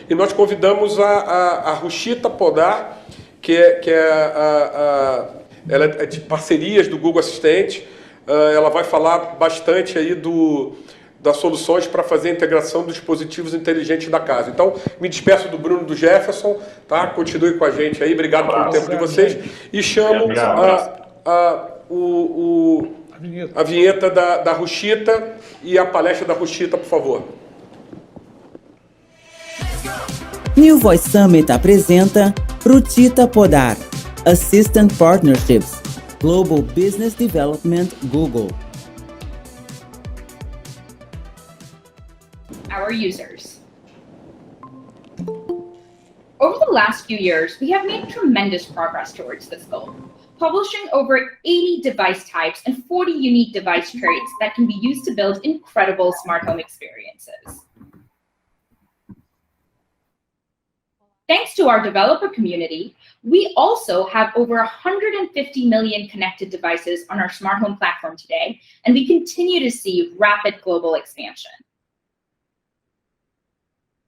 e nós convidamos a Ruchita Podar, ela é de parcerias do Google Assistente. Ela vai falar bastante aí das soluções para fazer a integração dos dispositivos inteligentes da casa. Então, me despeço do Bruno, do Jefferson, tá? Continue com a gente aí, obrigado pelo tempo de vocês. E chamo a vinheta da Ruchita e a palestra da Ruchita, por favor. New Voice Summit apresenta Ruchita Podar, Assistant Partnerships, Global Business Development, Google. Our users. Over the last few years, we have made tremendous progress towards this goal, publishing over 80 device types and 40 unique device traits that can be used to build incredible smart home experiences. Thanks to our developer community, we also have over 150 million connected devices on our smart home platform today, and we continue to see rapid global expansion.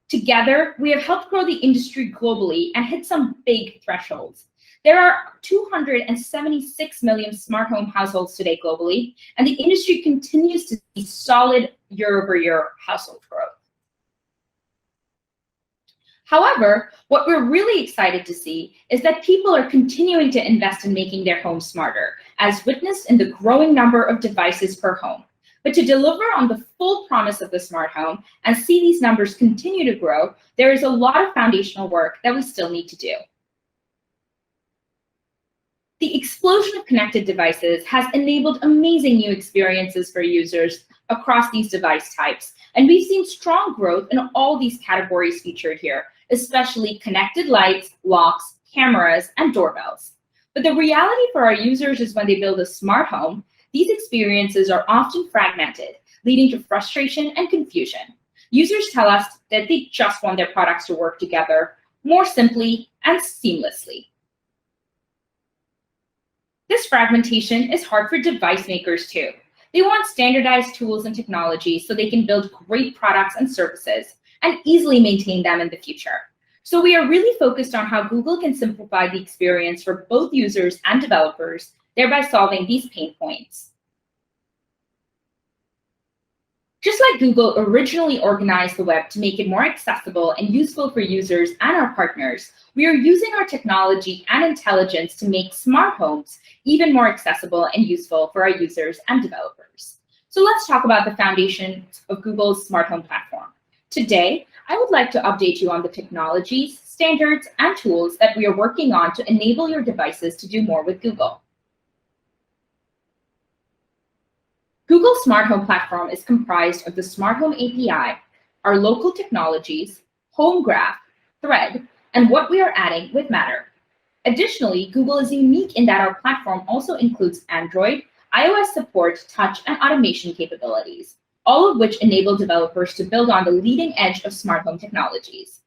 Together, we have helped grow the industry globally and hit some big thresholds. There are 276 million smart home households today globally, and the industry continues to see solid year-over-year household growth. However, what we're really excited to see is that people are continuing to invest in making their homes smarter, as witnessed in the growing number of devices per home. But to deliver on the full promise of the smart home and see these numbers continue to grow, there is a lot of foundational work that we still need to do. The explosion of connected devices has enabled amazing new experiences for users across these device types, and we've seen strong growth in all these categories featured here, especially connected lights, locks, cameras, and doorbells. But the reality for our users is when they build a smart home, these experiences are often fragmented, leading to frustration and confusion. Users tell us that they just want their products to work together more simply and seamlessly. This fragmentation is hard for device makers too. They want standardized tools and technologies so they can build great products and services and easily maintain them in the future. So we are really focused on how Google can simplify the experience for both users and developers, thereby solving these pain points. Just like Google originally organized the web to make it more accessible and useful for users and our partners, we are using our technology and intelligence to make smart homes even more accessible and useful for our users and developers. So let's talk about the foundations of Google's smart home platform. Today, I would like to update you on the technologies, standards, and tools that we are working on to enable your devices to do more with Google. Google's Smart Home Platform is comprised of the Smart Home API, our local technologies, Home Graph, Thread, and what we are adding with Matter. Additionally, Google is unique in that our platform also includes Android, iOS support, touch, and automation capabilities, all of which enable developers to build on the leading edge of smart home technologies.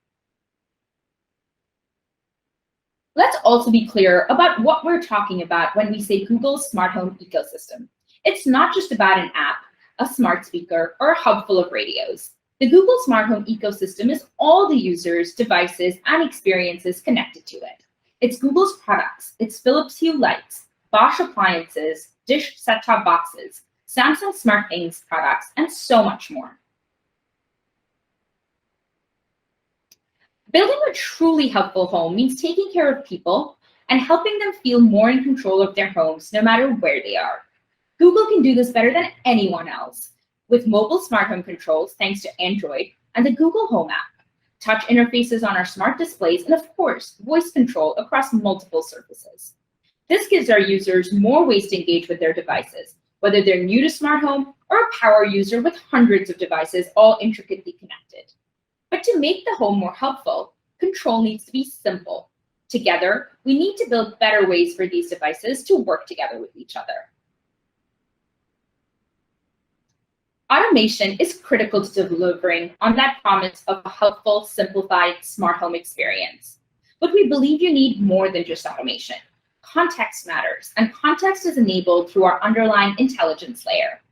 Let's also be clear about what we're talking about when we say Google's smart home ecosystem. It's not just about an app, a smart speaker, or a hub full of radios. The Google Smart Home ecosystem is all the users, devices, and experiences connected to it. It's Google's products, it's Philips Hue lights, Bosch appliances, Dish set-top boxes, Samsung SmartThings products, and so much more. Building a truly helpful home means taking care of people and helping them feel more in control of their homes no matter where they are. Google can do this better than anyone else with mobile smart home controls thanks to Android and the Google Home app, touch interfaces on our smart displays, and of course, voice control across multiple surfaces. This gives our users more ways to engage with their devices, whether they're new to smart home or a power user with hundreds of devices all intricately connected. But to make the home more helpful, control needs to be simple. Together, we need to build better ways for these devices to work together with each other. Automation is critical to delivering on that promise of a helpful, simplified smart home experience. But we believe you need more than just automation. Context matters, and context is enabled through our underlying intelligence layer.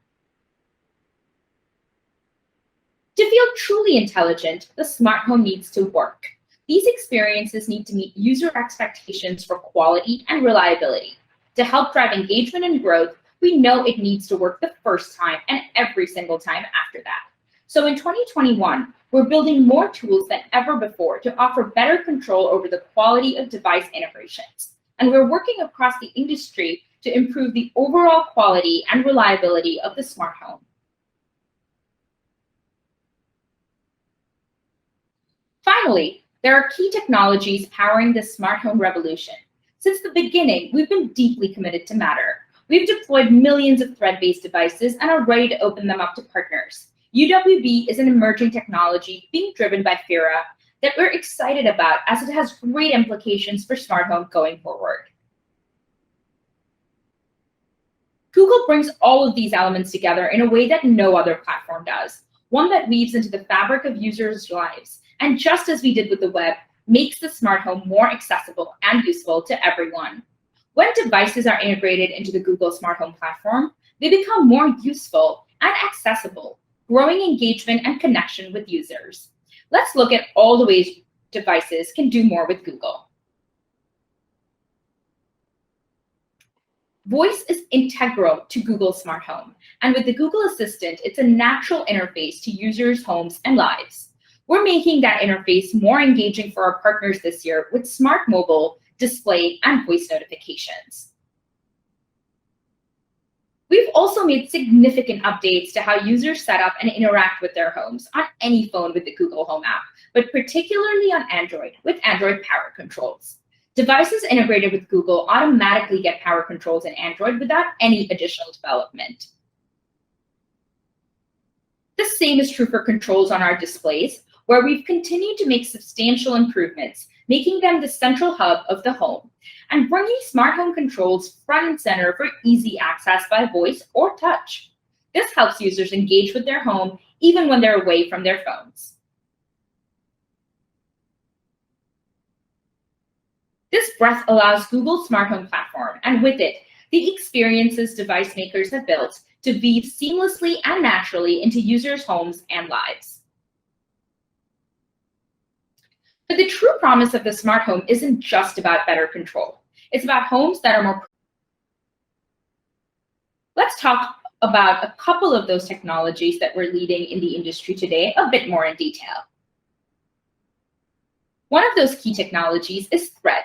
To feel truly intelligent, the smart home needs to work. These experiences need to meet user expectations for quality and reliability. To help drive engagement and growth, we know it needs to work the first time and every single time after that. So in 2021, we're building more tools than ever before to offer better control over the quality of device integrations. And we're working across the industry to improve the overall quality and reliability of the smart home. Finally, there are key technologies powering the smart home revolution. Since the beginning, we've been deeply committed to Matter. We've deployed millions of Thread-based devices and are ready to open them up to partners. UWB is an emerging technology being driven by Fira that we're excited about as it has great implications for smart home going forward. Google brings all of these elements together in a way that no other platform does, one that weaves into the fabric of users' lives, and just as we did with the web, makes the smart home more accessible and useful to everyone. When devices are integrated into the Google Smart Home platform, they become more useful and accessible, growing engagement and connection with users. Let's look at all the ways devices can do more with Google. Voice is integral to Google Smart Home, and with the Google Assistant, it's a natural interface to users' homes and lives. We're making that interface more engaging for our partners this year with Smart Mobile, Display, and voice notifications. We've also made significant updates to how users set up and interact with their homes on any phone with the Google Home app, but particularly on Android with Android Power Controls. Devices integrated with Google automatically get power controls in Android without any additional development. The same is true for controls on our displays, where we've continued to make substantial improvements, making them the central hub of the home, and bringing smart home controls front and center for easy access by voice or touch. This helps users engage with their home even when they're away from their phones. This breadth allows Google's smart home platform, and with it, the experiences device makers have built to weave seamlessly and naturally into users' homes and lives. But the true promise of the smart home isn't just about better control. It's about homes that are more. Let's talk about a couple of those technologies that we're leading in the industry today a bit more in detail. One of those key technologies is Thread.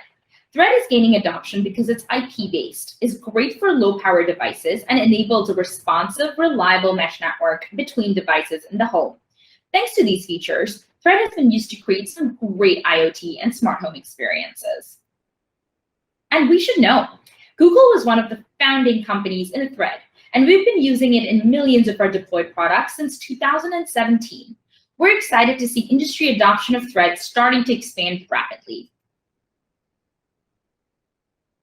Thread is gaining adoption because it's IP-based, is great for low-power devices, and enables a responsive, reliable mesh network between devices in the home. Thanks to these features, Thread has been used to create some great IoT and smart home experiences. And we should know, Google was one of the founding companies in Thread, and we've been using it in millions of our deployed products since 2017. We're excited to see industry adoption of Thread starting to expand rapidly.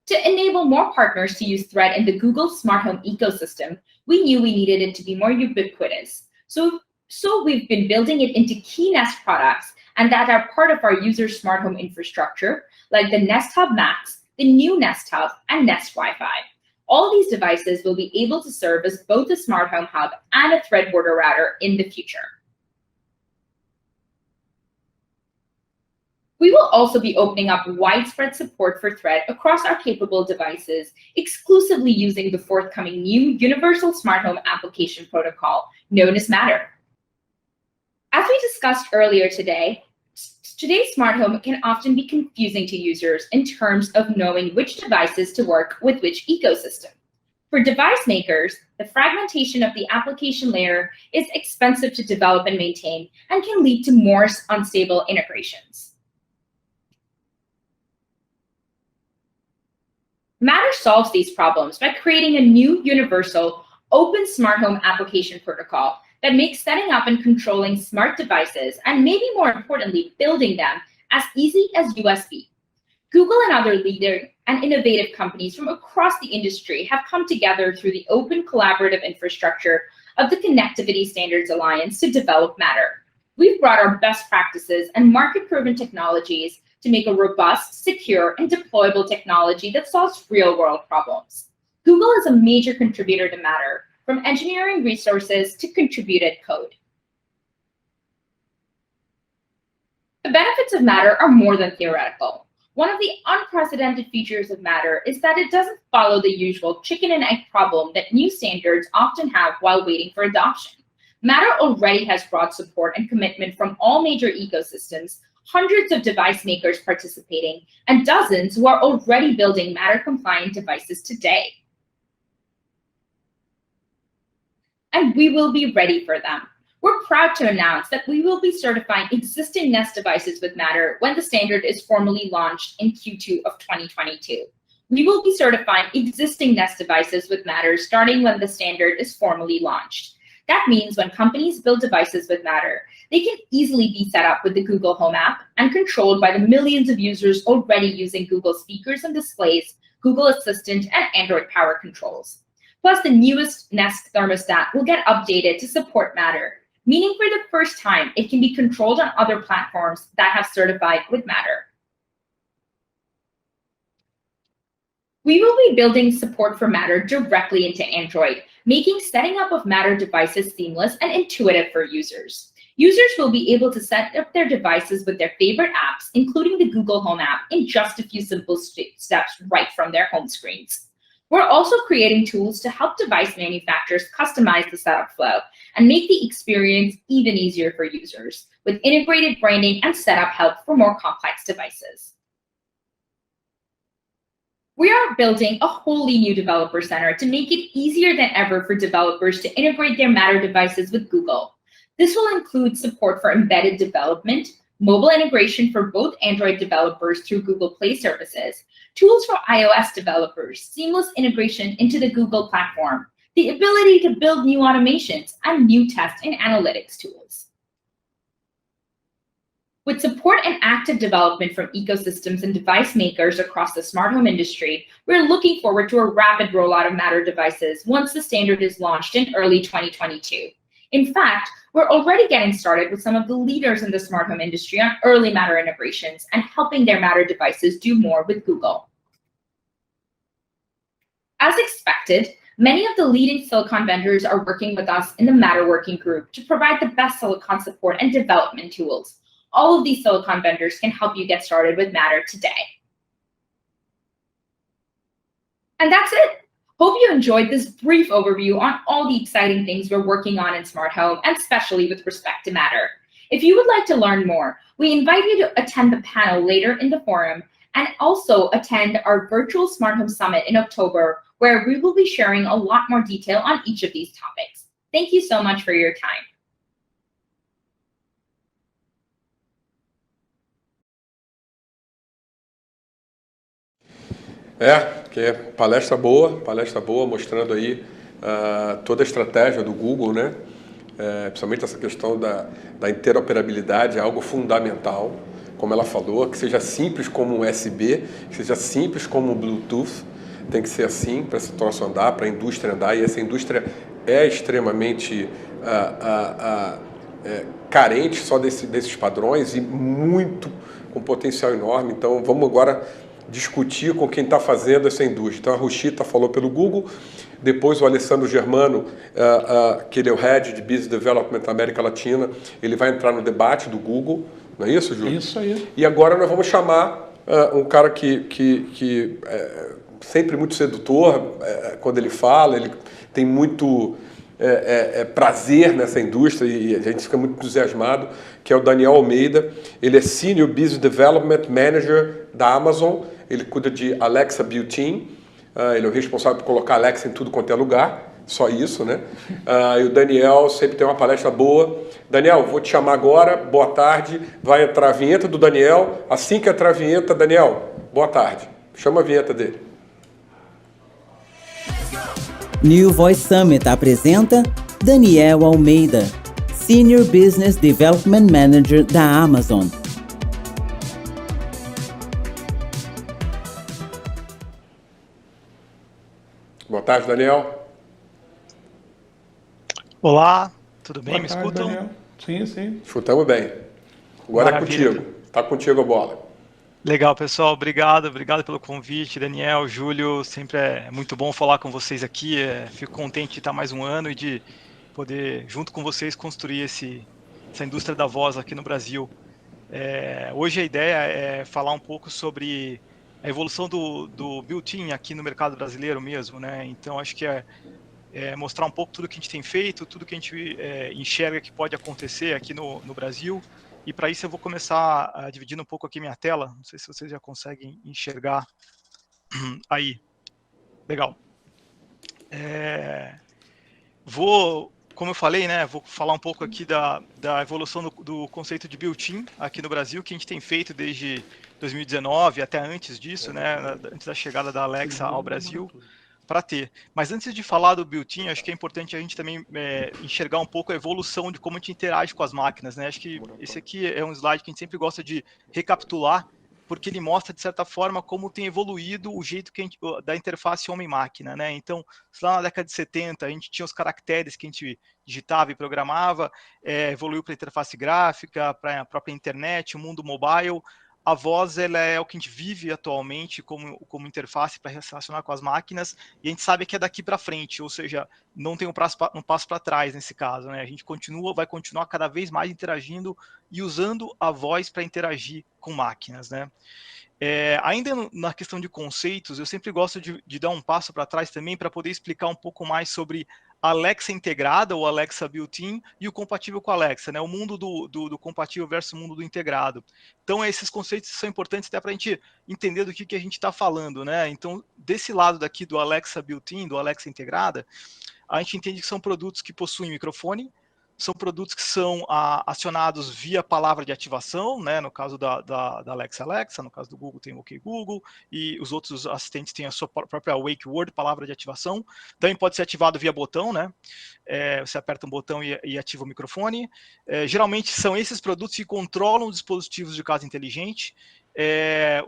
To enable more partners to use Thread in the Google Smart Home ecosystem, we knew we needed it to be more ubiquitous. So we've been building it into key Nest products and that are part of our user smart home infrastructure, like the Nest Hub Max, the new Nest Hub, and Nest Wi-Fi. All these devices will be able to serve as both a smart home hub and a Thread border router in the future. We will also be opening up widespread support for Thread across our capable devices, exclusively using the forthcoming new Universal Smart Home Application Protocol, known as Matter. As we discussed earlier today, today's smart home can often be confusing to users in terms of knowing which devices to work with which ecosystem. For device makers, the fragmentation of the application layer is expensive to develop and maintain and can lead to more unstable integrations. Matter solves these problems by creating a new universal open smart home application protocol that makes setting up and controlling smart devices, and maybe more importantly, building them, as easy as USB. Google and other leading and innovative companies from across the industry have come together through the open collaborative infrastructure of the Connectivity Standards Alliance to develop Matter. We've brought our best practices and market-proven technologies to make a robust, secure, and deployable technology that solves real-world problems. Google is a major contributor to Matter, from engineering resources to contributed code. The benefits of Matter are more than theoretical. One of the unprecedented features of Matter is that it doesn't follow the usual chicken and egg problem that new standards often have while waiting for adoption. Matter already has broad support and commitment from all major ecosystems, hundreds of device makers participating, and dozens who are already building Matter-compliant devices today. And we will be ready for them. We're proud to announce that we will be certifying existing Nest devices with Matter when the standard is formally launched in Q2 of 2022. We will be certifying existing Nest devices with Matter starting when the standard is formally launched. That means when companies build devices with Matter, they can easily be set up with the Google Home app and controlled by the millions of users already using Google speakers and displays, Google Assistant, and Android power controls. Plus, the newest Nest thermostat will get updated to support Matter, meaning for the first time, it can be controlled on other platforms that have certified with Matter. We will be building support for Matter directly into Android, making setting up of Matter devices seamless and intuitive for users. Users will be able to set up their devices with their favorite apps, including the Google Home app, in just a few simple steps right from their home screens. We're also creating tools to help device manufacturers customize the setup flow and make the experience even easier for users, with integrated branding and setup help for more complex devices. We are building a wholly new developer center to make it easier than ever for developers to integrate their Matter devices with Google. This will include support for embedded development, mobile integration for both Android developers through Google Play services, tools for iOS developers, seamless integration into the Google platform, the ability to build new automations, and new test and analytics tools. With support and active development from ecosystems and device makers across the smart home industry, we're looking forward to a rapid rollout of Matter devices once the standard is launched in early 2022. In fact, we're already getting started with some of the leaders in the smart home industry on early Matter integrations and helping their Matter devices do more with Google. As expected, many of the leading silicon vendors are working with us in the Matter working group to provide the best silicon support and development tools. All of these silicon vendors can help you get started with Matter today. And that's it. Hope you enjoyed this brief overview on all the exciting things we're working on in smart home, and especially with respect to Matter. If you would like to learn more, we invite you to attend the panel later in the forum and also attend our virtual Smart Home Summit in October, where we will be sharing a lot more detail on each of these topics. Thank you so much for your time. Que é palestra boa, mostrando aí toda a estratégia do Google, né? Principalmente essa questão da interoperabilidade, é algo fundamental, como ela falou, que seja simples como um USB, que seja simples como um Bluetooth, tem que ser assim para esse troço andar, para a indústria andar, e essa indústria é extremamente carente só desses padrões e muito com potencial enorme. Então vamos agora discutir com quem está fazendo essa indústria. Então a Ruchita falou pelo Google, depois o Alessandro Germano, que ele é o Head de Business Development da América Latina, ele vai entrar no debate do Google, não é isso, Júlio? Isso aí. E agora nós vamos chamar um cara que é sempre muito sedutor, quando ele fala, ele tem muito prazer nessa indústria e a gente fica muito entusiasmado, que é o Daniel Almeida. Ele é Senior Business Development Manager da Amazon, ele cuida de Alexa Built-in, ele é o responsável por colocar Alexa em tudo quanto é lugar, só isso, né? E o Daniel sempre tem uma palestra boa. Daniel, vou te chamar agora, boa tarde, vai entrar a vinheta do Daniel, assim que entrar a vinheta, Daniel, boa tarde, chama a vinheta dele. New Voice Summit apresenta Daniel Almeida, Senior Business Development Manager da Amazon. Boa tarde, Daniel. Olá, tudo bem? Boa Me tarde, escutam? Daniel. Sim, sim. Escutamos bem. Agora Maravilha. é contigo. Está contigo a bola. Legal, pessoal. Obrigado pelo convite, Daniel, Júlio. Sempre é muito bom falar com vocês aqui. Fico contente de estar mais um ano e de poder, junto com vocês, construir essa indústria da voz aqui no Brasil. Hoje a ideia é falar um pouco sobre a evolução do built-in aqui no mercado brasileiro mesmo, né? Então acho que mostrar um pouco tudo que a gente tem feito, tudo que a gente enxerga que pode acontecer aqui no Brasil. E para isso eu vou começar dividindo um pouco aqui minha tela. Não sei se vocês já conseguem enxergar aí. Legal. Como eu falei, né, vou falar um pouco aqui da evolução do conceito de built-in aqui no Brasil, que a gente tem feito desde 2019, até antes disso, né, antes da chegada da Alexa ao Brasil, para ter. Mas antes de falar do built-in, acho que é importante a gente também enxergar um pouco a evolução de como a gente interage com as máquinas, né? Acho que esse aqui é um slide que a gente sempre gosta de recapitular, porque ele mostra, de certa forma, como tem evoluído o jeito da interface homem-máquina, né? Então, lá na década de 70, a gente tinha os caracteres que a gente digitava e programava, evoluiu para a interface gráfica, para a própria internet, o mundo mobile. A voz, ela é o que a gente vive atualmente como interface para se relacionar com as máquinas, e a gente sabe que é daqui para frente, ou seja, não tem um passo para trás nesse caso, né? A gente vai continuar cada vez mais interagindo e usando a voz para interagir com máquinas, né? Ainda na questão de conceitos, eu sempre gosto de dar um passo para trás também para poder explicar um pouco mais sobre a Alexa integrada ou Alexa built-in e o compatível com a Alexa, né? O mundo do compatível versus o mundo do integrado. Então, esses conceitos são importantes até para a gente entender do que a gente está falando, né? Então, desse lado daqui do Alexa built-in, do Alexa integrada, a gente entende que são produtos que possuem microfone, são produtos que são acionados via palavra de ativação, né? No caso da Alexa, no caso do Google tem o OK Google, e os outros assistentes têm a sua própria Wake Word, palavra de ativação. Também pode ser ativado via botão, né? Você aperta um botão e ativa o microfone. Geralmente são esses produtos que controlam os dispositivos de casa inteligente.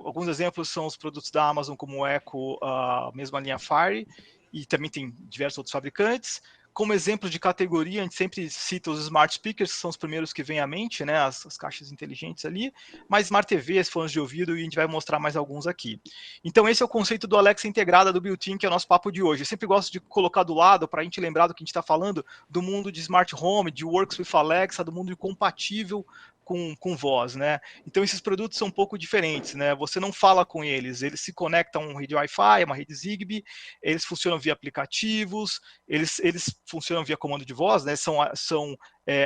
Alguns exemplos são os produtos da Amazon, como o Echo, a mesma linha Fire, e também tem diversos outros fabricantes. Como exemplo de categoria, a gente sempre cita os smart speakers, que são os primeiros que vêm à mente, né, as caixas inteligentes ali, mas smart TVs, fones de ouvido, e a gente vai mostrar mais alguns aqui. Então esse é o conceito do Alexa integrada do built-in, que é o nosso papo de hoje. Eu sempre gosto de colocar do lado, para a gente lembrar do que a gente está falando, do mundo de smart home, de works with Alexa, do mundo de compatível com voz, né? Então esses produtos são um pouco diferentes, né? Você não fala com eles se conectam a uma rede Wi-Fi, uma rede Zigbee, eles funcionam via aplicativos, eles funcionam via comando de voz, né?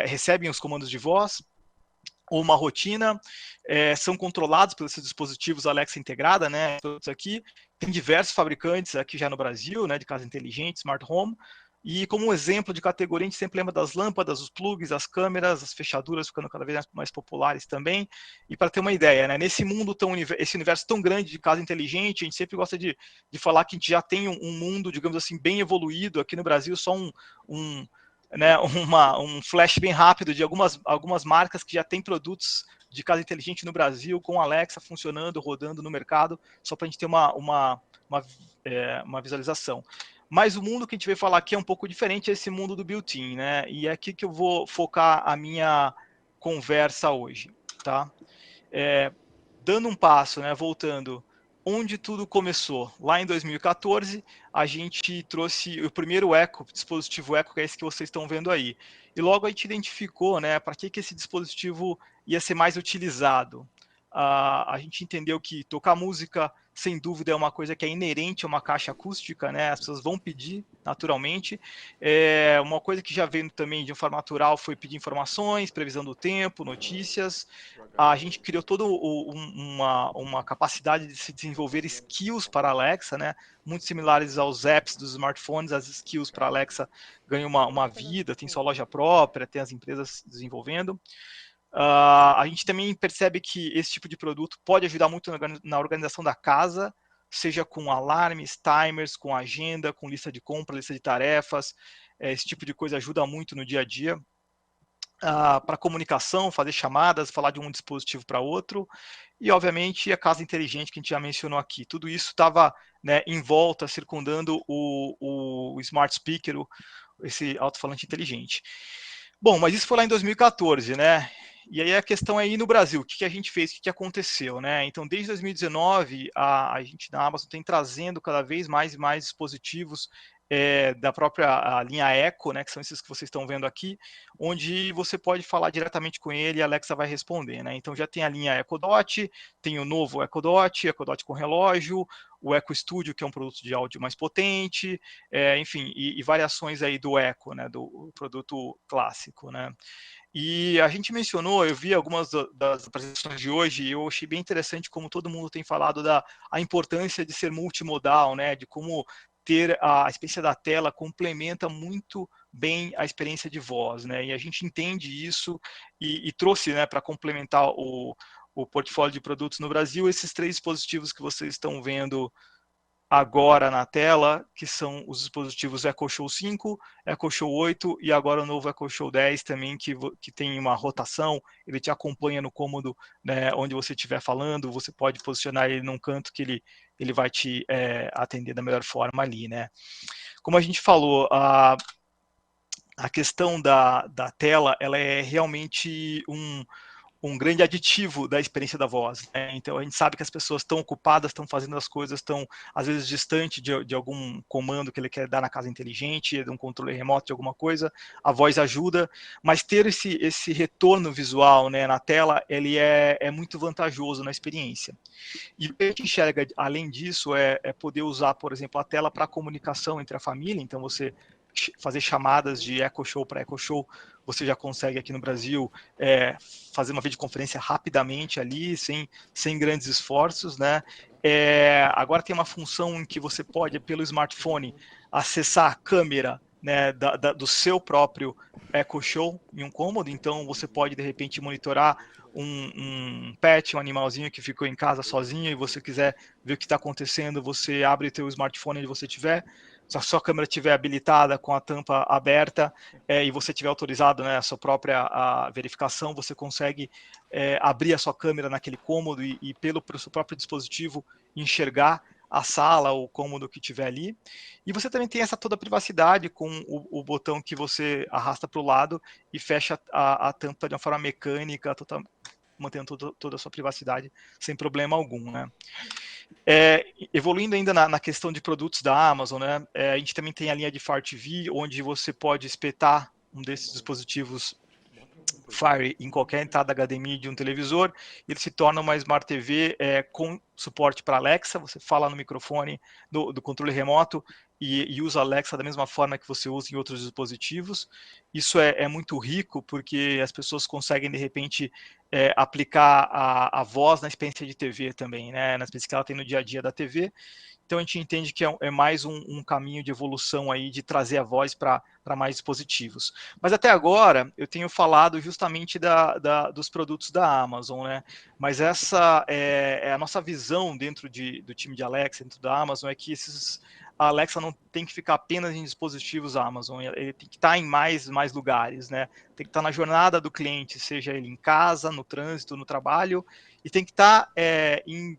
Recebem os comandos de voz ou uma rotina, são controlados pelos dispositivos Alexa integrada, né? Todos aqui tem diversos fabricantes aqui já no Brasil, né? De casa inteligente, smart home. E como um exemplo de categoria, a gente sempre lembra das lâmpadas, os plugs, as câmeras, as fechaduras ficando cada vez mais populares também. E para ter uma ideia, né, esse universo tão grande de casa inteligente, a gente sempre gosta de falar que a gente já tem um mundo, digamos assim, bem evoluído aqui no Brasil, só um flash bem rápido de algumas marcas que já têm produtos de casa inteligente no Brasil, com Alexa funcionando, rodando no mercado, só para a gente ter uma visualização. Mas o mundo que a gente vai falar aqui é um pouco diferente, é esse mundo do built-in, né? E é aqui que eu vou focar a minha conversa hoje, tá? Dando um passo, né? Voltando, onde tudo começou? Lá em 2014, a gente trouxe o primeiro Echo, dispositivo Echo, que é esse que vocês estão vendo aí. E logo a gente identificou, né? Para que esse dispositivo ia ser mais utilizado. A gente entendeu que tocar música, sem dúvida, é uma coisa que é inerente a uma caixa acústica, né? As pessoas vão pedir naturalmente. Uma coisa que já veio também de um forma natural foi pedir informações, previsão do tempo, notícias. A gente criou toda uma capacidade de se desenvolver skills para Alexa, né? Muito similares aos apps dos smartphones. As skills para Alexa ganham uma vida, tem sua loja própria, tem as empresas desenvolvendo. A gente também percebe que esse tipo de produto pode ajudar muito na organização da casa, seja com alarmes, timers, com agenda, com lista de compra, lista de tarefas. Esse tipo de coisa ajuda muito no dia a dia. Para comunicação, fazer chamadas, falar de um dispositivo para outro. E, obviamente, a casa inteligente que a gente já mencionou aqui. Tudo isso estava, né, em volta, circundando o smart speaker, esse alto-falante inteligente. Bom, mas isso foi lá em 2014, né? E aí a questão é aí no Brasil, o que a gente fez, o que aconteceu, né? Então, desde 2019, a gente na Amazon tem trazendo cada vez mais e mais dispositivos da própria linha Echo, né, que são esses que vocês estão vendo aqui, onde você pode falar diretamente com ele e a Alexa vai responder, né? Então já tem a linha Echo Dot, tem o novo Echo Dot com relógio, o Echo Studio, que é um produto de áudio mais potente, enfim, e variações aí do Echo, né, do produto clássico, né? E a gente mencionou, eu vi algumas das apresentações de hoje, e eu achei bem interessante como todo mundo tem falado a importância de ser multimodal, né, de como ter a experiência da tela complementa muito bem a experiência de voz, né, e a gente entende isso e trouxe, né, para complementar o portfólio de produtos no Brasil, esses 3 dispositivos que vocês estão vendo agora na tela, que são os dispositivos Echo Show 5, Echo Show 8 e agora o novo Echo Show 10 também, que tem uma rotação, ele te acompanha no cômodo, né, onde você estiver falando, você pode posicionar ele num canto que ele vai te atender da melhor forma ali, né. Como a gente falou, a questão da tela, ela é realmente um grande aditivo da experiência da voz, né? Então a gente sabe que as pessoas estão ocupadas, estão fazendo as coisas, estão às vezes distante de algum comando que ele quer dar na casa inteligente, de um controle remoto de alguma coisa, a voz ajuda, mas ter esse retorno visual, né, na tela, ele é muito vantajoso na experiência. E o que a gente enxerga, além disso, é poder usar, por exemplo, a tela para comunicação entre a família, então você fazer chamadas de Echo Show para Echo Show, você já consegue aqui no Brasil fazer uma videoconferência rapidamente ali, sem grandes esforços, né? Agora tem uma função em que você pode, pelo smartphone, acessar a câmera, né, do seu próprio Echo Show em um cômodo, então você pode, de repente, monitorar um pet, um animalzinho que ficou em casa sozinho e você quiser ver o que está acontecendo, você abre o teu smartphone onde você estiver, se a sua câmera estiver habilitada com a tampa aberta e você tiver autorizado, né, a sua própria verificação, você consegue abrir a sua câmera naquele cômodo e pelo seu próprio dispositivo enxergar a sala ou o cômodo que tiver ali. E você também tem essa toda a privacidade com o botão que você arrasta para o lado e fecha a tampa de uma forma mecânica, mantendo toda a sua privacidade sem problema algum, né? Evoluindo ainda na questão de produtos da Amazon, né? A gente também tem a linha de Fire TV, onde você pode espetar um desses dispositivos Fire em qualquer entrada HDMI de um televisor, ele se torna uma Smart TV com suporte para Alexa, você fala no microfone do controle remoto e usa Alexa da mesma forma que você usa em outros dispositivos. Isso é muito rico, porque as pessoas conseguem, de repente, aplicar a voz na experiência de TV também, né? Na experiência que ela tem no dia a dia da TV. Então a gente entende que é mais um caminho de evolução aí, de trazer a voz para mais dispositivos. Mas até agora eu tenho falado justamente dos produtos da Amazon, né? Mas essa é a nossa visão dentro do time de Alexa, dentro da Amazon, é que a Alexa não tem que ficar apenas em dispositivos Amazon, ele tem que estar em mais lugares, né? Tem que estar na jornada do cliente, seja ele em casa, no trânsito, no trabalho, e tem que estar em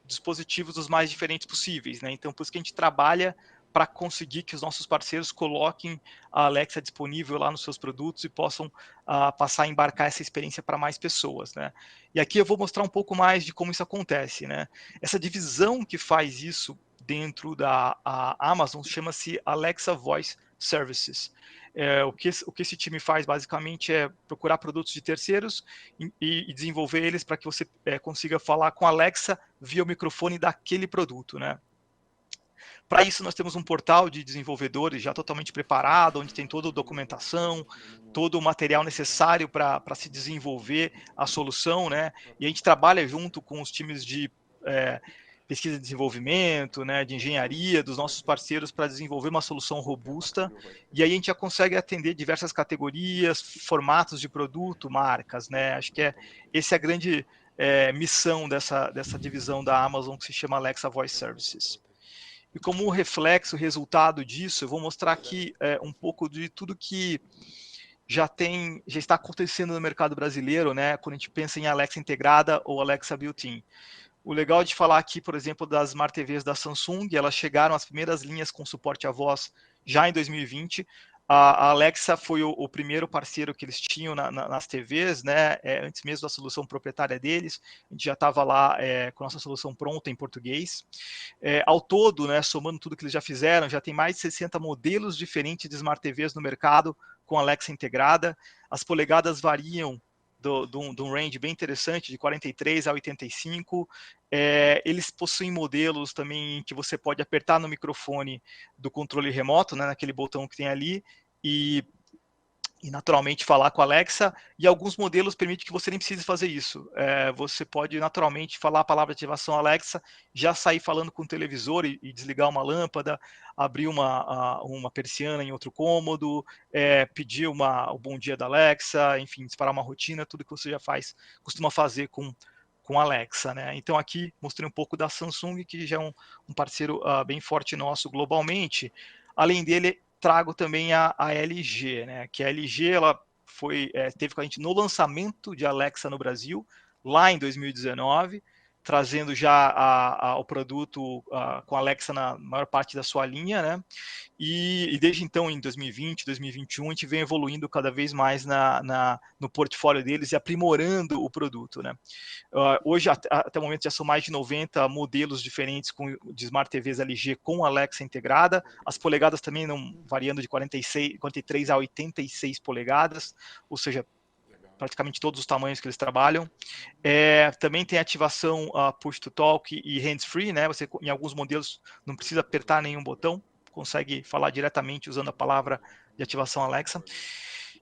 dispositivos os mais diferentes possíveis, né? Então, por isso que a gente trabalha para conseguir que os nossos parceiros coloquem a Alexa disponível lá nos seus produtos e possam passar a embarcar essa experiência para mais pessoas, né? E aqui eu vou mostrar um pouco mais de como isso acontece, né? Essa divisão que faz isso dentro da Amazon chama-se Alexa Voice Services. O que esse time faz basicamente é procurar produtos de terceiros e desenvolver eles para que você consiga falar com a Alexa via o microfone daquele produto, né? Para isso, nós temos um portal de desenvolvedores já totalmente preparado, onde tem toda a documentação, todo o material necessário para se desenvolver a solução, né? E a gente trabalha junto com os times de pesquisa e desenvolvimento, né, de engenharia, dos nossos parceiros para desenvolver uma solução robusta, e aí a gente já consegue atender diversas categorias, formatos de produto, marcas, né? Acho que essa é a grande missão dessa divisão da Amazon que se chama Alexa Voice Services. E como reflexo, resultado disso, eu vou mostrar aqui um pouco de tudo que já está acontecendo no mercado brasileiro, né, quando a gente pensa em Alexa integrada ou Alexa built-in. O legal de falar aqui, por exemplo, das Smart TVs da Samsung, elas chegaram às primeiras linhas com suporte à voz já em 2020. A Alexa foi o primeiro parceiro que eles tinham nas TVs, né? Antes mesmo da solução proprietária deles, a gente já estava lá com a nossa solução pronta em português. Ao todo, né, somando tudo que eles já fizeram, já tem mais de 60 modelos diferentes de Smart TVs no mercado com Alexa integrada. As polegadas variam de um range bem interessante, de 43 a 85. Eles possuem modelos também que você pode apertar no microfone do controle remoto, né, naquele botão que tem ali, e naturalmente falar com a Alexa, e alguns modelos permitem que você nem precise fazer isso. Você pode naturalmente falar a palavra de ativação Alexa, já sair falando com o televisor e desligar uma lâmpada, abrir uma persiana em outro cômodo, pedir o bom dia da Alexa, enfim, disparar uma rotina, tudo que você já costuma fazer com a Alexa, né? Então aqui mostrei um pouco da Samsung, que já é um parceiro bem forte nosso globalmente. Além dele, trago também a LG, né? Que a LG ela teve com a gente no lançamento de Alexa no Brasil, lá em 2019, trazendo já o produto com a Alexa na maior parte da sua linha, né? E desde então, em 2020, 2021, a gente vem evoluindo cada vez mais no portfólio deles e aprimorando o produto, né? Hoje, até o momento, já são mais de 90 modelos diferentes de Smart TVs LG com Alexa integrada. As polegadas também não variando de 43 a 86 polegadas, ou seja, praticamente todos os tamanhos que eles trabalham. Também tem ativação push to talk e hands-free, né? Você, em alguns modelos, não precisa apertar nenhum botão, consegue falar diretamente usando a palavra de ativação Alexa.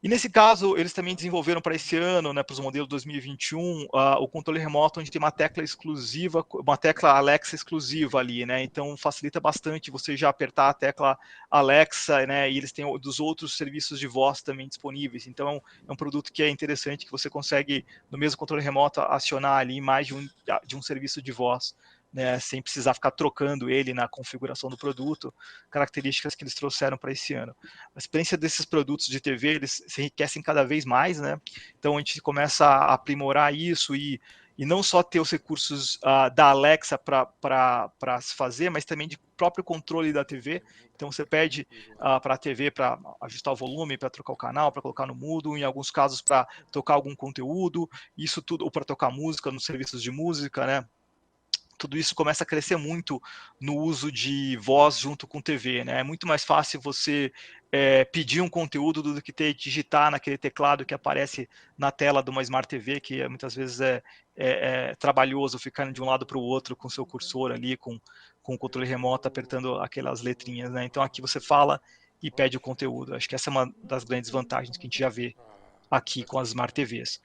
E nesse caso, eles também desenvolveram para esse ano, né, para os modelos 2021, o controle remoto, onde tem uma tecla exclusiva, uma tecla Alexa exclusiva ali, né? Então facilita bastante você já apertar a tecla Alexa, né? E eles têm dos outros serviços de voz também disponíveis. Então é um produto que é interessante, que você consegue, no mesmo controle remoto, acionar ali mais de um serviço de voz, né, sem precisar ficar trocando ele na configuração do produto, características que eles trouxeram para esse ano. A experiência desses produtos de TV, eles se enriquecem cada vez mais, né? Então a gente começa a aprimorar isso e não só ter os recursos da Alexa para se fazer, mas também de próprio controle da TV. Então você pede para a TV para ajustar o volume, para trocar o canal, para colocar no mudo, em alguns casos para tocar algum conteúdo, isso tudo, ou para tocar música nos serviços de música, né? Tudo isso começa a crescer muito no uso de voz junto com TV, né? É muito mais fácil você pedir um conteúdo do que ter que digitar naquele teclado que aparece na tela de uma Smart TV, que muitas vezes é trabalhoso ficar de um lado para o outro com seu cursor ali, com o controle remoto apertando aquelas letrinhas, né? Então aqui você fala e pede o conteúdo. Acho que essa é uma das grandes vantagens que a gente já vê aqui com as Smart TVs.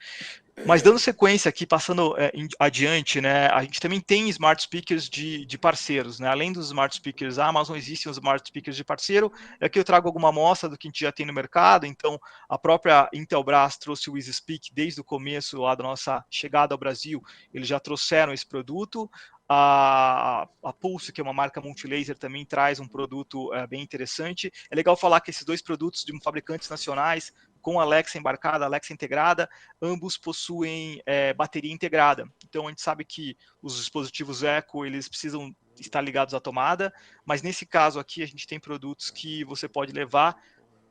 Mas dando sequência aqui, passando adiante, né, a gente também tem smart speakers de parceiros, né? Além dos smart speakers da Amazon, existem os smart speakers de parceiro. Aqui eu trago alguma amostra do que a gente já tem no mercado. Então, a própria Intelbras trouxe o EasySpeak desde o começo lá da nossa chegada ao Brasil. Eles já trouxeram esse produto. A Pulse, que é uma marca multilaser, também traz um produto bem interessante. É legal falar que esses dois produtos de fabricantes nacionais, com Alexa embarcada, Alexa integrada, ambos possuem bateria integrada. Então a gente sabe que os dispositivos Echo, eles precisam estar ligados à tomada, mas nesse caso aqui a gente tem produtos que você pode levar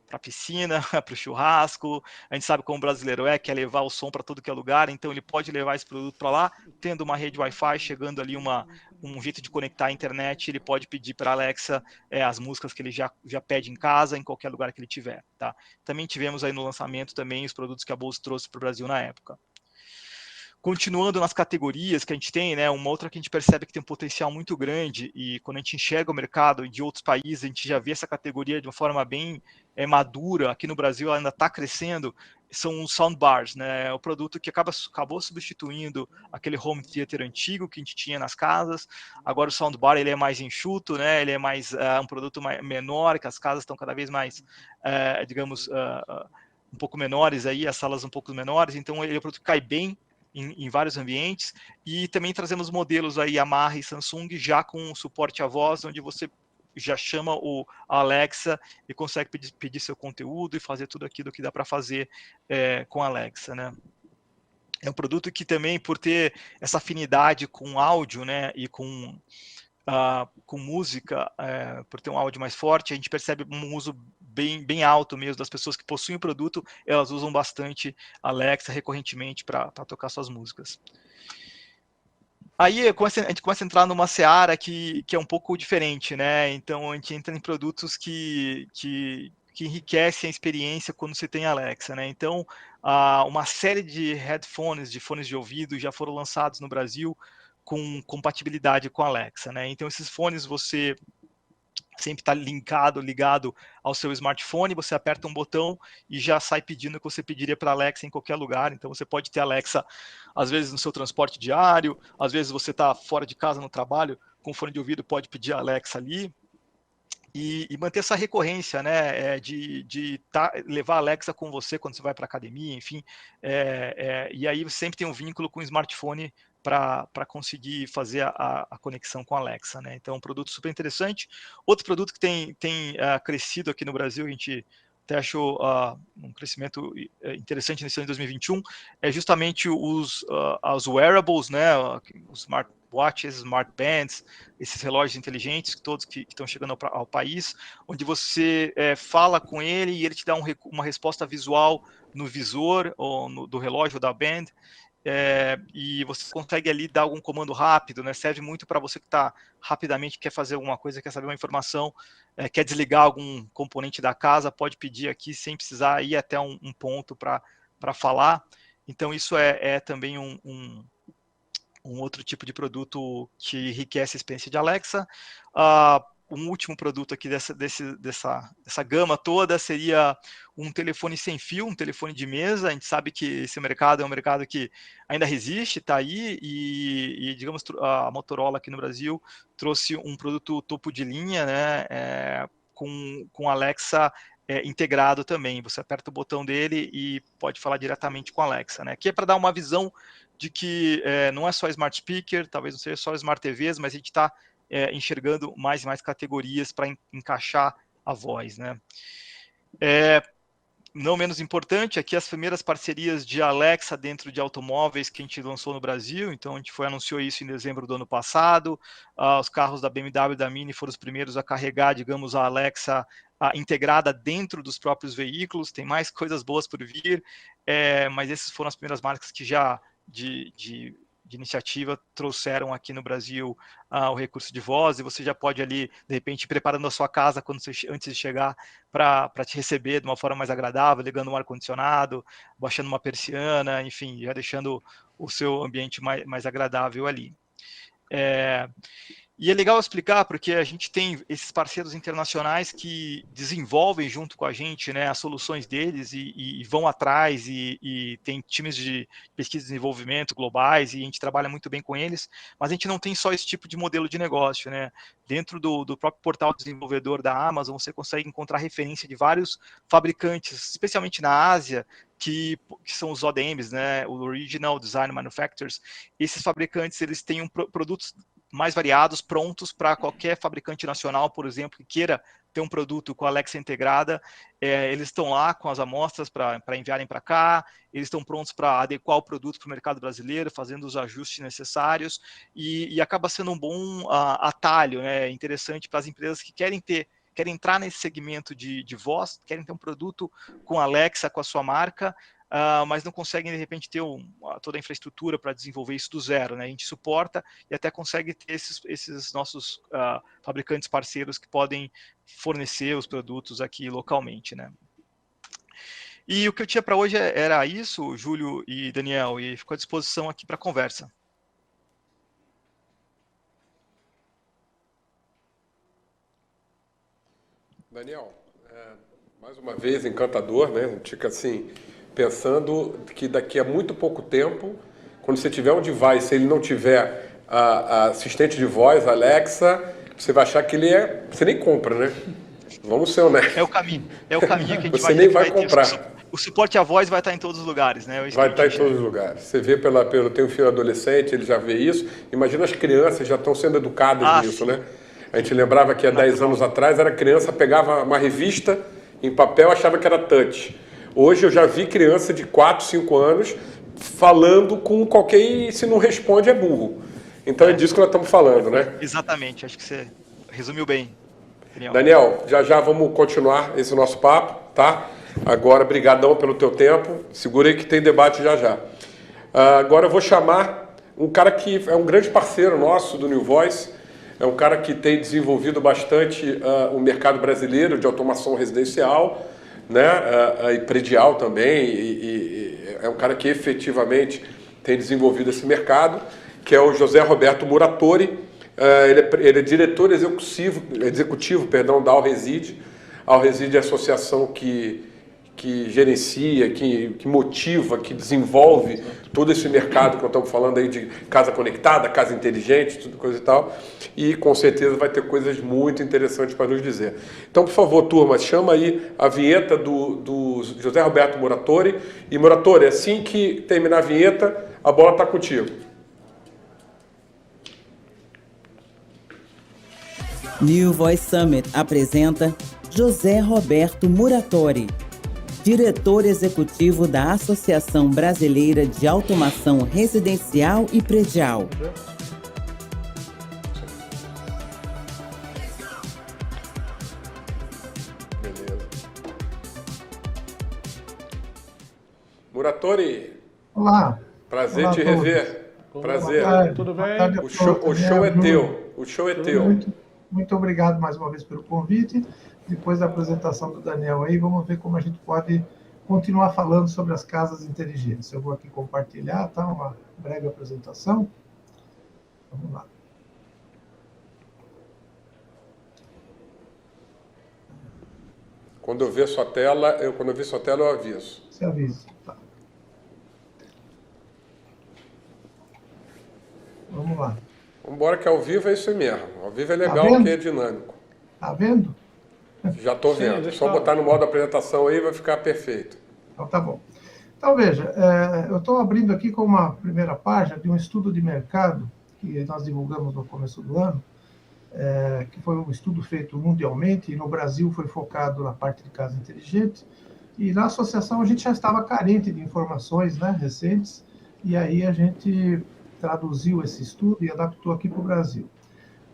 para a piscina, para o churrasco. A gente sabe como o brasileiro quer levar o som para todo que é lugar, então ele pode levar esse produto para lá, tendo uma rede Wi-Fi, chegando ali um jeito de conectar a internet, ele pode pedir para a Alexa as músicas que ele já pede em casa, em qualquer lugar que ele tiver. Tá? Também tivemos aí no lançamento também os produtos que a Bose trouxe para o Brasil na época. Continuando nas categorias que a gente tem, né, uma outra que a gente percebe que tem um potencial muito grande, e quando a gente enxerga o mercado de outros países, a gente já vê essa categoria de uma forma bem madura. Aqui no Brasil ela ainda está crescendo, são os soundbars, né, o produto que acabou substituindo aquele home theater antigo que a gente tinha nas casas. Agora o soundbar ele é mais enxuto, né, ele é mais um produto menor, que as casas estão cada vez mais, digamos, um pouco menores, aí, as salas um pouco menores, então ele é um produto que cai bem em vários ambientes. E também trazemos modelos aí Yamaha e Samsung já com suporte à voz, onde você já chama a Alexa e consegue pedir seu conteúdo e fazer tudo aquilo que dá para fazer com a Alexa, né? É um produto que também, por ter essa afinidade com áudio, né, e com música, por ter um áudio mais forte, a gente percebe um uso bem alto mesmo das pessoas que possuem o produto, elas usam bastante Alexa recorrentemente para tocar suas músicas. Aí a gente começa a entrar numa seara que é um pouco diferente, né? Então a gente entra em produtos que enriquecem a experiência quando você tem Alexa, né? Então, uma série de headphones, de fones de ouvido, já foram lançados no Brasil com compatibilidade com Alexa, né? Então esses fones você sempre está ligado ao seu smartphone, você aperta um botão e já sai pedindo o que você pediria para a Alexa em qualquer lugar. Então você pode ter Alexa, às vezes, no seu transporte diário, às vezes você está fora de casa no trabalho, com fone de ouvido, pode pedir a Alexa ali. E manter essa recorrência, né, de levar a Alexa com você quando você vai para a academia, enfim. E aí você sempre tem um vínculo com o smartphone para conseguir fazer a conexão com a Alexa, né? Então, um produto super interessante. Outro produto que tem crescido aqui no Brasil, a gente até achou um crescimento interessante nesse ano de 2021, é justamente os wearables, né? Os smartwatches, smartbands, esses relógios inteligentes, todos que estão chegando ao país, onde você fala com ele e ele te dá uma resposta visual no visor ou do relógio ou da band. E você consegue ali dar algum comando rápido, né? Serve muito para você que está rapidamente, quer fazer alguma coisa, quer saber uma informação, quer desligar algum componente da casa, pode pedir aqui sem precisar ir até um ponto para falar. Então isso é também um outro tipo de produto que enriquece a experiência de Alexa. Um último produto aqui dessa gama toda seria um telefone sem fio, um telefone de mesa. A gente sabe que esse mercado é um mercado que ainda resiste, está aí, e digamos, a Motorola aqui no Brasil trouxe um produto topo de linha, né, com Alexa integrado também. Você aperta o botão dele e pode falar diretamente com a Alexa, né? Aqui é para dar uma visão de que não é só Smart Speaker, talvez não seja só Smart TVs, mas a gente está enxergando mais e mais categorias para encaixar a voz, né? Não menos importante, aqui as primeiras parcerias de Alexa dentro de automóveis que a gente lançou no Brasil. Então a gente anunciou isso em dezembro do ano passado. Os carros da BMW e da Mini foram os primeiros a carregar, digamos, a Alexa integrada dentro dos próprios veículos. Tem mais coisas boas por vir, mas essas foram as primeiras marcas que já de iniciativa trouxeram aqui no Brasil o recurso de voz, e você já pode ali, de repente, ir preparando a sua casa antes de chegar para te receber de uma forma mais agradável, ligando um ar-condicionado, baixando uma persiana, enfim, já deixando o seu ambiente mais agradável ali. E é legal explicar, porque a gente tem esses parceiros internacionais que desenvolvem junto com a gente, né, as soluções deles e vão atrás, e tem times de pesquisa e desenvolvimento globais, e a gente trabalha muito bem com eles, mas a gente não tem só esse tipo de modelo de negócio, né? Dentro do próprio portal desenvolvedor da Amazon, você consegue encontrar referência de vários fabricantes, especialmente na Ásia, que são os ODMs, né, o Original Design Manufacturers. Esses fabricantes, eles têm produtos mais variados, prontos para qualquer fabricante nacional, por exemplo, que queira ter um produto com a Alexa integrada. Eles estão lá com as amostras para enviarem para cá, eles estão prontos para adequar o produto para o mercado brasileiro, fazendo os ajustes necessários, e acaba sendo um bom atalho, né, interessante para as empresas que querem entrar nesse segmento de voz, querem ter um produto com Alexa, com a sua marca, mas não conseguem, de repente, ter toda a infraestrutura para desenvolver isso do zero, né? A gente suporta e até consegue ter esses nossos fabricantes parceiros que podem fornecer os produtos aqui localmente, né? E o que eu tinha para hoje era isso, Júlio e Daniel, e fico à disposição aqui para conversa. Daniel, mais uma vez, encantador, né? A gente fica assim, pensando que daqui a muito pouco tempo, quando você tiver um device, se ele não tiver a assistente de voz, Alexa, você vai achar que você nem compra, né? Vamos ser honestos. É o caminho que a gente você nem vai comprar. O suporte à voz vai estar em todos os lugares, né? Vai estar em todos os lugares. Você vê tem um filho adolescente, ele já vê isso. Imagina, as crianças já estão sendo educadas nisso, sim. né? A gente lembrava que há 10 anos atrás, era criança, pegava uma revista em papel, achava que era touch. Hoje eu já vi criança de 4, 5 anos falando com qualquer, e se não responde é burro. Então é disso que nós estamos falando, né? Exatamente, acho que você resumiu bem. Daniel, já vamos continuar esse nosso papo, tá? Agora, brigadão pelo teu tempo. Segura aí que tem debate já. Agora eu vou chamar um cara que é um grande parceiro nosso do New Voice, é um cara que tem desenvolvido bastante o mercado brasileiro de automação residencial, né? E predial também, e é um cara que efetivamente tem desenvolvido esse mercado, que é o José Roberto Muratori. Ele é diretor executivo da Alreside. A Alreside é a associação que gerencia, que motiva, que desenvolve todo esse mercado que nós estamos falando aí de casa conectada, casa inteligente, tudo coisa e tal. E com certeza vai ter coisas muito interessantes para nos dizer. Então, por favor, turma, chama aí a vinheta do José Roberto Muratori. E, Muratori, assim que terminar a vinheta, a bola está contigo. New Voice Summit apresenta José Roberto Muratori, diretor executivo da Associação Brasileira de Automação Residencial e Predial. Beleza. Muratori. Olá. Prazer Olá te rever. Prazer. Tudo bem? O show é teu. O show é teu. Muito obrigado mais uma vez pelo convite. Depois da apresentação do Daniel aí, vamos ver como a gente pode continuar falando sobre as casas inteligentes. Eu vou aqui compartilhar, tá? Uma breve apresentação. Vamos lá. Quando eu ver sua tela, eu aviso. Você avisa. Tá. Vamos lá. Vamos embora que ao vivo é isso aí mesmo. Ao vivo é legal, porque é dinâmico. Tá vendo? Já estou vendo. Só botar no modo apresentação aí vai ficar perfeito. Então tá bom. Então veja, eu estou abrindo aqui com uma primeira página de um estudo de mercado que nós divulgamos no começo do ano, que foi um estudo feito mundialmente e no Brasil foi focado na parte de casa inteligente. E na associação a gente já estava carente de informações, né, recentes, e aí a gente traduziu esse estudo e adaptou aqui para o Brasil.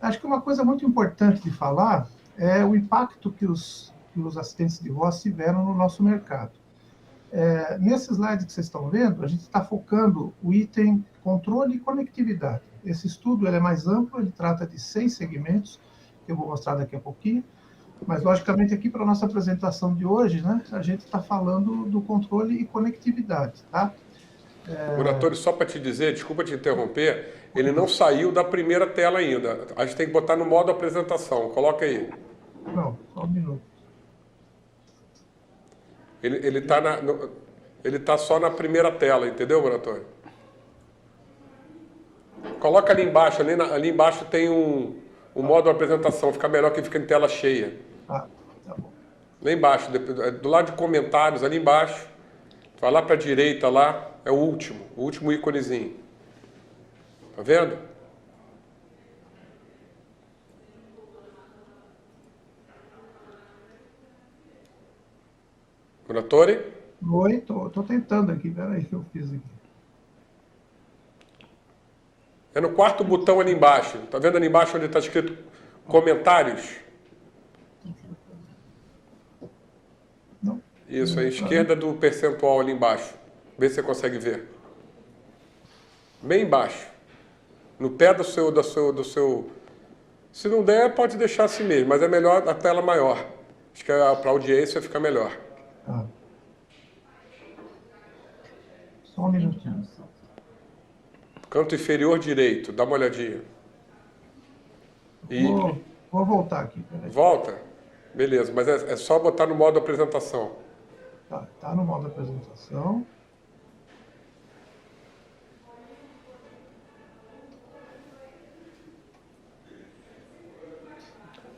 Acho que uma coisa muito importante de falar é o impacto que os assistentes de voz tiveram no nosso mercado. Nesse slide que vocês estão vendo, a gente está focando o item controle e conectividade. Esse estudo ele é mais amplo, ele trata de 6 segmentos, que eu vou mostrar daqui a pouquinho, mas, logicamente, aqui para a nossa apresentação de hoje, né, a gente está falando do controle e conectividade, tá? Muratori, só para te dizer, desculpa te interromper, ele não saiu da primeira tela ainda. A gente tem que botar no modo apresentação. Coloca aí. Não, só um minuto. Ele tá só na primeira tela, entendeu, Muratori? Coloca ali embaixo. Ali embaixo tem um modo apresentação. Fica melhor que fica em tela cheia. Tá bom. Lá embaixo, do lado de comentários, ali embaixo. Vai lá para a direita, lá, é o último íconezinho. Tá vendo? Muratori? Oi, tô tentando aqui, peraí que eu fiz aqui. É no quarto botão ali embaixo. Tá vendo ali embaixo onde está escrito comentários? Não. Isso, à esquerda do percentual ali embaixo. Vê se você consegue ver. Bem embaixo. No pé do seu... Se não der, pode deixar assim mesmo, mas é melhor a tela maior. Acho que para a audiência fica melhor. Tá. Só um minutinho. Canto inferior direito, dá uma olhadinha. E... Vou voltar aqui, peraí. Volta? Beleza, mas é só botar no modo apresentação. Tá no modo apresentação.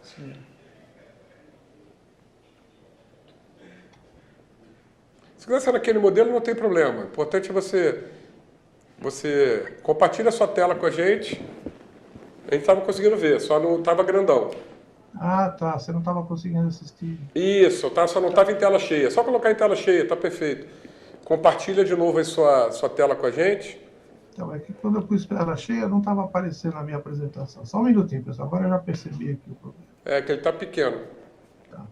Sim. Se quiser ser naquele modelo, não tem problema. O importante é você compartilha a sua tela com a gente. A gente estava conseguindo ver, só não estava grandão. Ah, tá. Você não estava conseguindo assistir. Isso, tá, só não estava em tela cheia. Só colocar em tela cheia, tá perfeito. Compartilha de novo aí sua tela com a gente. Então, é que quando eu pus tela cheia, não estava aparecendo a minha apresentação. Só um minutinho, pessoal. Agora eu já percebi aqui o problema. É que ele está pequeno. Tá.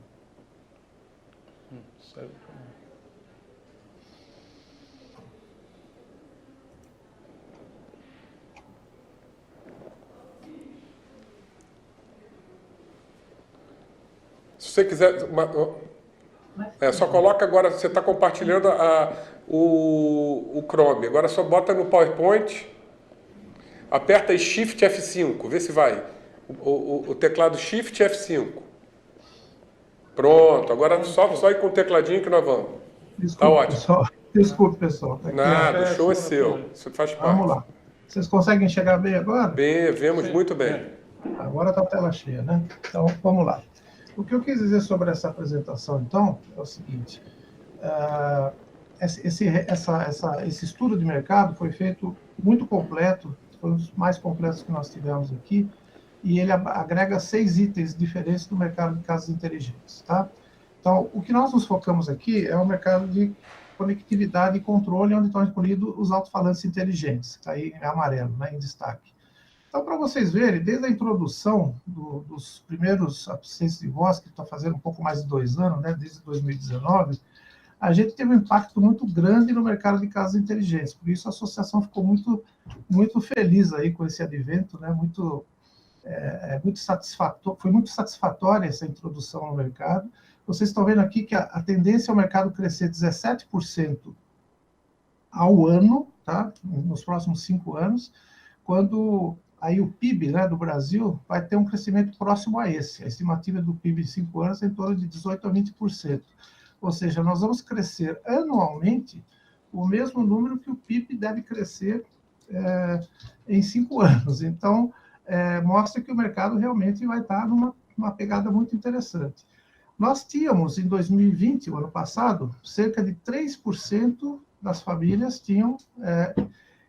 Se você quiser... só coloca agora, você está compartilhando o Chrome. Agora só bota no PowerPoint, aperta Shift F5, vê se vai. O teclado Shift F5. Pronto, agora só ir com o tecladinho que nós vamos. Está ótimo. Pessoal. Desculpe, pessoal. Nada, o show é seu. Isso faz parte. Vamos lá. Vocês conseguem enxergar bem agora? Bem, vemos muito bem. Agora está a tela cheia, né? Então, vamos lá. O que eu quis dizer sobre essa apresentação, então, é o seguinte. Esse estudo de mercado foi feito muito completo, foi um dos mais completos que nós tivemos aqui, e ele agrega 6 itens diferentes do mercado de casas inteligentes, tá? Então, o que nós nos focamos aqui é o mercado de conectividade e controle, onde estão incluídos os alto-falantes inteligentes, está aí em amarelo, né, em destaque. Então, para vocês verem, desde a introdução dos primeiros assistentes de voz, que está fazendo um pouco mais de 2 anos, né, desde 2019, a gente teve um impacto muito grande no mercado de casas inteligentes. Por isso, a associação ficou muito feliz aí com esse advento, né, foi muito satisfatória essa introdução no mercado. Vocês estão vendo aqui que a tendência é o mercado crescer 17% ao ano, tá, nos próximos 5 anos, quando aí o PIB, né, do Brasil vai ter um crescimento próximo a esse. A estimativa do PIB em 5 anos é em torno de 18% a 20%. Ou seja, nós vamos crescer anualmente o mesmo número que o PIB deve crescer em 5 anos. Então, mostra que o mercado realmente vai estar numa pegada muito interessante. Nós tínhamos, em 2020, o ano passado, cerca de 3% das famílias tinham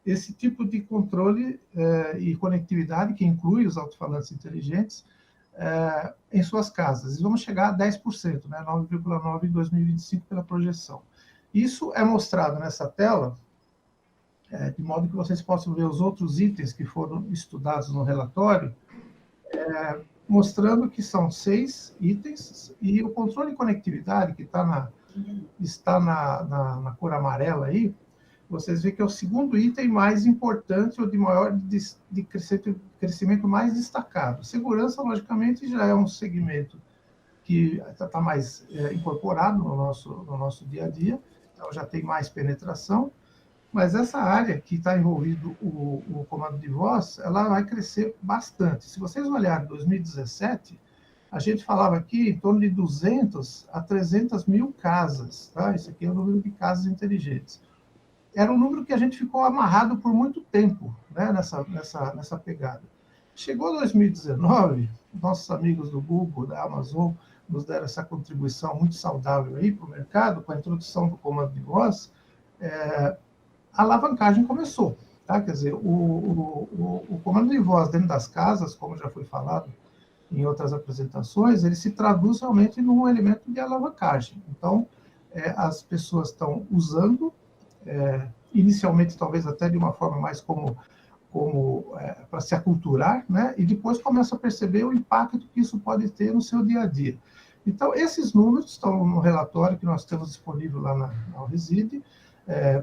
esse tipo de controle e conectividade, que inclui os alto-falantes inteligentes, em suas casas. E vamos chegar a 10%, né, 9,9% em 2025 pela projeção. Isso é mostrado nessa tela, de modo que vocês possam ver os outros itens que foram estudados no relatório, mostrando que são 6 itens, e o controle de conectividade, que está na cor amarela aí, vocês veem que é o segundo item mais importante, ou de maior de crescimento mais destacado. Segurança, logicamente, já é um segmento que está mais incorporado no nosso dia a dia, então já tem mais penetração, mas essa área que está envolvido o comando de voz, ela vai crescer bastante. Se vocês olharem 2017, a gente falava aqui em torno de 200 a 300 mil casas, tá? Esse aqui é o número de casas inteligentes. Era um número que a gente ficou amarrado por muito tempo, né, nessa pegada. Chegou 2019, nossos amigos do Google, da Amazon, nos deram essa contribuição muito saudável aí para o mercado, com a introdução do comando de voz, a alavancagem começou. Tá? Quer dizer, o comando de voz dentro das casas, como já foi falado em outras apresentações, ele se traduz realmente num elemento de alavancagem. Então, as pessoas estão usando, inicialmente talvez até de uma forma mais como para se aculturar, né? E depois começa a perceber o impacto que isso pode ter no seu dia a dia. Então, esses números estão no relatório que nós temos disponível lá na Reside,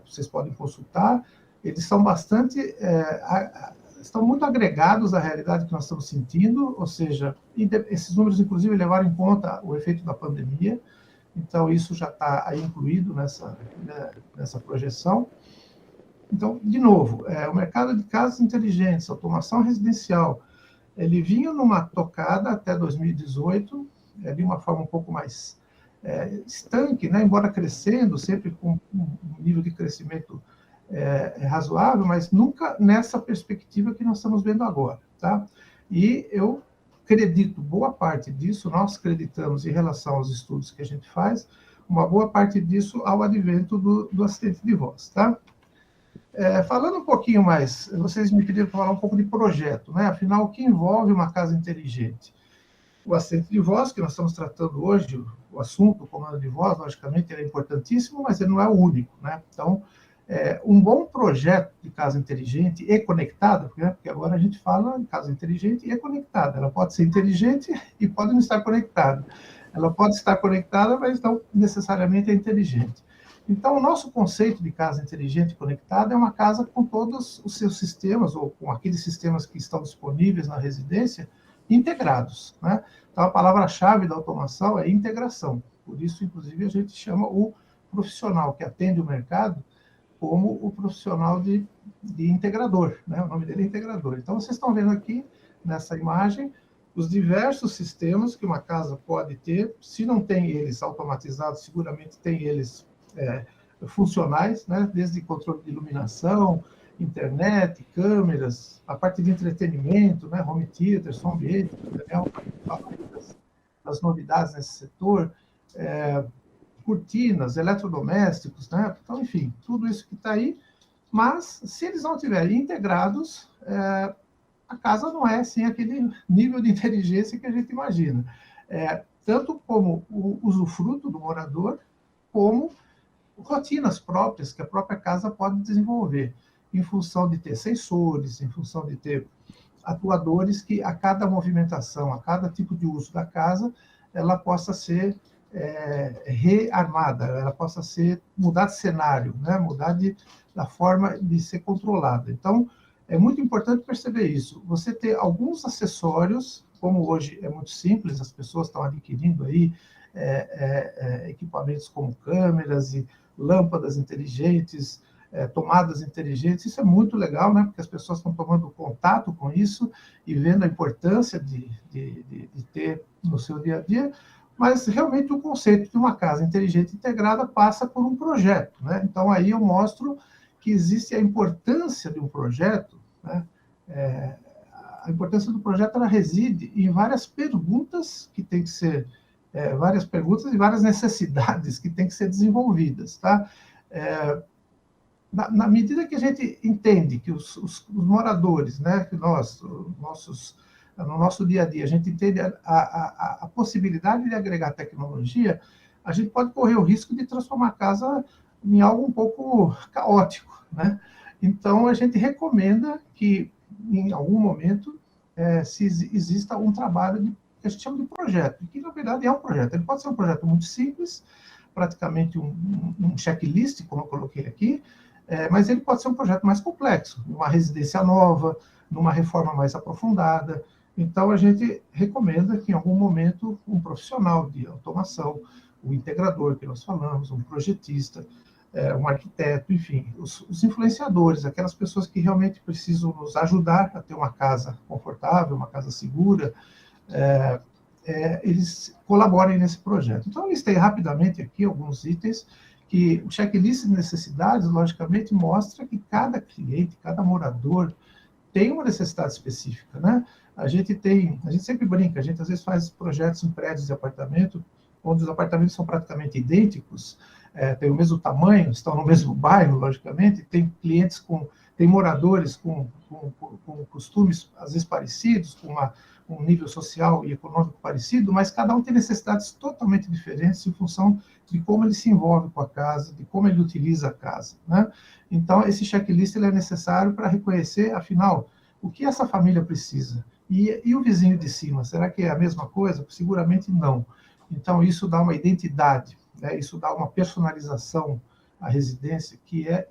vocês podem consultar, eles são estão muito agregados à realidade que nós estamos sentindo, ou seja, esses números, inclusive, levaram em conta o efeito da pandemia. Então, isso já está aí incluído nessa projeção. Então, de novo, o mercado de casas inteligentes, automação residencial, ele vinha numa tocada até 2018, de uma forma um pouco mais estanque, né? Embora crescendo, sempre com um nível de crescimento razoável, mas nunca nessa perspectiva que nós estamos vendo agora. Tá? E eu acredito, boa parte disso, nós acreditamos em relação aos estudos que a gente faz, uma boa parte disso ao advento do assistente de voz. Tá? Falando um pouquinho mais, vocês me pediram para falar um pouco de projeto, né? Afinal, o que envolve uma casa inteligente? O assistente de voz, que nós estamos tratando hoje, o assunto, o comando de voz, logicamente, ele é importantíssimo, mas ele não é o único. Né? Então, Um bom projeto de casa inteligente e conectada, né? Porque agora a gente fala em casa inteligente e conectada. Ela pode ser inteligente e pode não estar conectada. Ela pode estar conectada, mas não necessariamente é inteligente. Então, o nosso conceito de casa inteligente e conectada é uma casa com todos os seus sistemas, ou com aqueles sistemas que estão disponíveis na residência, integrados, né? Então, a palavra-chave da automação é integração. Por isso, inclusive, a gente chama o profissional que atende o mercado como o profissional de integrador, né? O nome dele é integrador. Então, vocês estão vendo aqui, nessa imagem, os diversos sistemas que uma casa pode ter. Se não tem eles automatizados, seguramente tem eles funcionais, né? Desde controle de iluminação, internet, câmeras, a parte de entretenimento, né? Home theater, som ambiente, das novidades nesse setor, cortinas, eletrodomésticos, né? Então, enfim, tudo isso que está aí. Mas, se eles não estiverem integrados, a casa não é, assim, aquele nível de inteligência que a gente imagina. Tanto como o usufruto do morador, como rotinas próprias que a própria casa pode desenvolver, em função de ter sensores, em função de ter atuadores que, a cada movimentação, a cada tipo de uso da casa, ela possa ser rearmada, ela possa mudar de cenário, né? Mudar da forma de ser controlada. Então, é muito importante perceber isso. Você ter alguns acessórios, como hoje é muito simples, as pessoas estão adquirindo aí equipamentos como câmeras e lâmpadas inteligentes, tomadas inteligentes. Isso é muito legal, né? Porque as pessoas estão tomando contato com isso e vendo a importância de ter no seu dia a dia. Mas, realmente, o conceito de uma casa inteligente integrada passa por um projeto, né? Então, aí eu mostro que existe a importância de um projeto, né? A importância do projeto, ela reside em várias perguntas que tem que ser, várias perguntas e várias necessidades que têm que ser desenvolvidas, tá? Na medida que a gente entende que os moradores, né, que no nosso dia a dia, a gente entende a possibilidade de agregar tecnologia, a gente pode correr o risco de transformar a casa em algo um pouco caótico, né? Então, a gente recomenda que, em algum momento, exista um trabalho que a gente chama de projeto, que, na verdade, é um projeto. Ele pode ser um projeto muito simples, praticamente um checklist, como eu coloquei aqui, mas ele pode ser um projeto mais complexo, numa residência nova, numa reforma mais aprofundada. Então, a gente recomenda que, em algum momento, um profissional de automação, o integrador que nós falamos, um projetista, um arquiteto, enfim, os influenciadores, aquelas pessoas que realmente precisam nos ajudar a ter uma casa confortável, uma casa segura, eles colaborem nesse projeto. Então, eu listei rapidamente aqui alguns itens que o checklist de necessidades, logicamente, mostra que cada cliente, cada morador tem uma necessidade específica, né? A gente sempre brinca, a gente às vezes faz projetos em prédios de apartamento, onde os apartamentos são praticamente idênticos, têm o mesmo tamanho, estão no mesmo bairro, logicamente, tem moradores com costumes, às vezes, parecidos, com um nível social e econômico parecido, mas cada um tem necessidades totalmente diferentes em função de como ele se envolve com a casa, de como ele utiliza a casa, né? Então, esse checklist ele é necessário para reconhecer, afinal, o que essa família precisa. E o vizinho de cima, será que é a mesma coisa? Seguramente não. Então, isso dá uma identidade, né? Isso dá uma personalização à residência, que é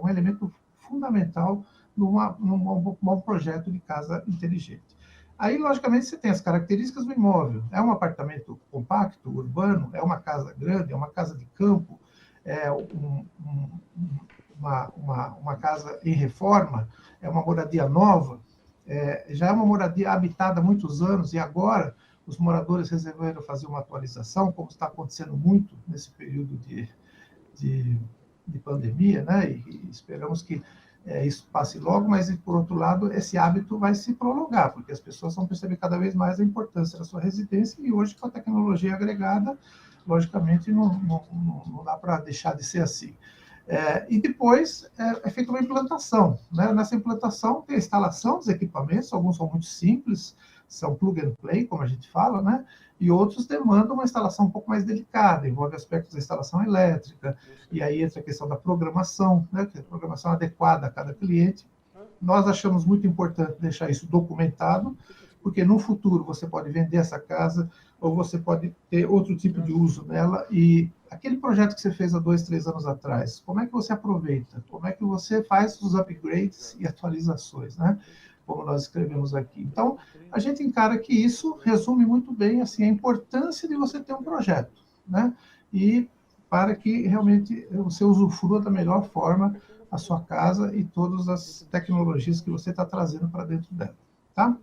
um elemento fundamental num bom projeto de casa inteligente. Aí, logicamente, você tem as características do imóvel. É um apartamento compacto, urbano, é uma casa grande, é uma casa de campo, é uma casa em reforma, é uma moradia nova, já é uma moradia habitada há muitos anos e agora os moradores resolveram fazer uma atualização, como está acontecendo muito nesse período de pandemia, né? E esperamos que isso passe logo, mas, por outro lado, esse hábito vai se prolongar, porque as pessoas vão perceber cada vez mais a importância da sua residência e hoje, com a tecnologia agregada, logicamente, não dá para deixar de ser assim. E depois é feita uma implantação, né? Nessa implantação tem a instalação dos equipamentos, alguns são muito simples, são plug and play, como a gente fala, né? E outros demandam uma instalação um pouco mais delicada, envolve aspectos da instalação elétrica, e aí entra a questão da programação, né? Que é a programação adequada a cada cliente. Nós achamos muito importante deixar isso documentado, porque no futuro você pode vender essa casa ou você pode ter outro tipo de uso nela, e aquele projeto que você fez há 2, 3 anos atrás, como é que você aproveita? Como é que você faz os upgrades e atualizações, né? Como nós escrevemos aqui. Então, a gente encara que isso resume muito bem assim, a importância de você ter um projeto, né? E para que realmente você usufrua da melhor forma a sua casa e todas as tecnologias que você está trazendo para dentro dela, tá?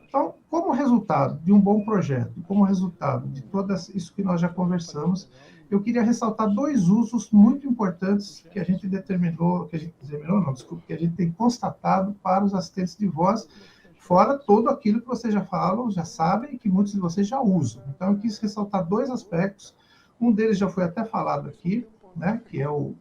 Então, como resultado de um bom projeto, como resultado de tudo isso que nós já conversamos, eu queria ressaltar 2 usos muito importantes que a gente que a gente tem constatado para os assistentes de voz, fora todo aquilo que vocês já falam, já sabem e que muitos de vocês já usam. Então, eu quis ressaltar 2 aspectos. Um deles já foi até falado aqui, né, que é o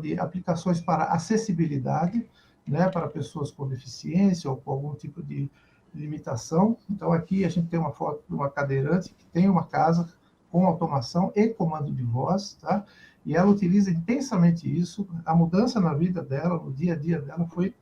de aplicações para acessibilidade, né, para pessoas com deficiência ou com algum tipo de limitação. Então, aqui a gente tem uma foto de uma cadeirante que tem uma casa com automação e comando de voz, tá? E ela utiliza intensamente isso. A mudança na vida dela, no dia a dia dela, foi,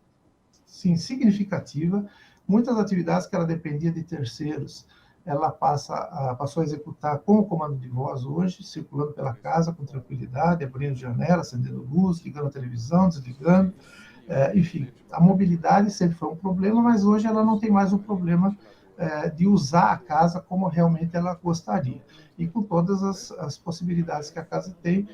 sim, significativa. Muitas atividades que ela dependia de terceiros, ela passou a executar com o comando de voz hoje, circulando pela casa com tranquilidade, abrindo janela, acendendo luz, ligando a televisão, desligando. Enfim, a mobilidade sempre foi um problema, mas hoje ela não tem mais um problema de usar a casa como realmente ela gostaria. E com todas as possibilidades que a casa tem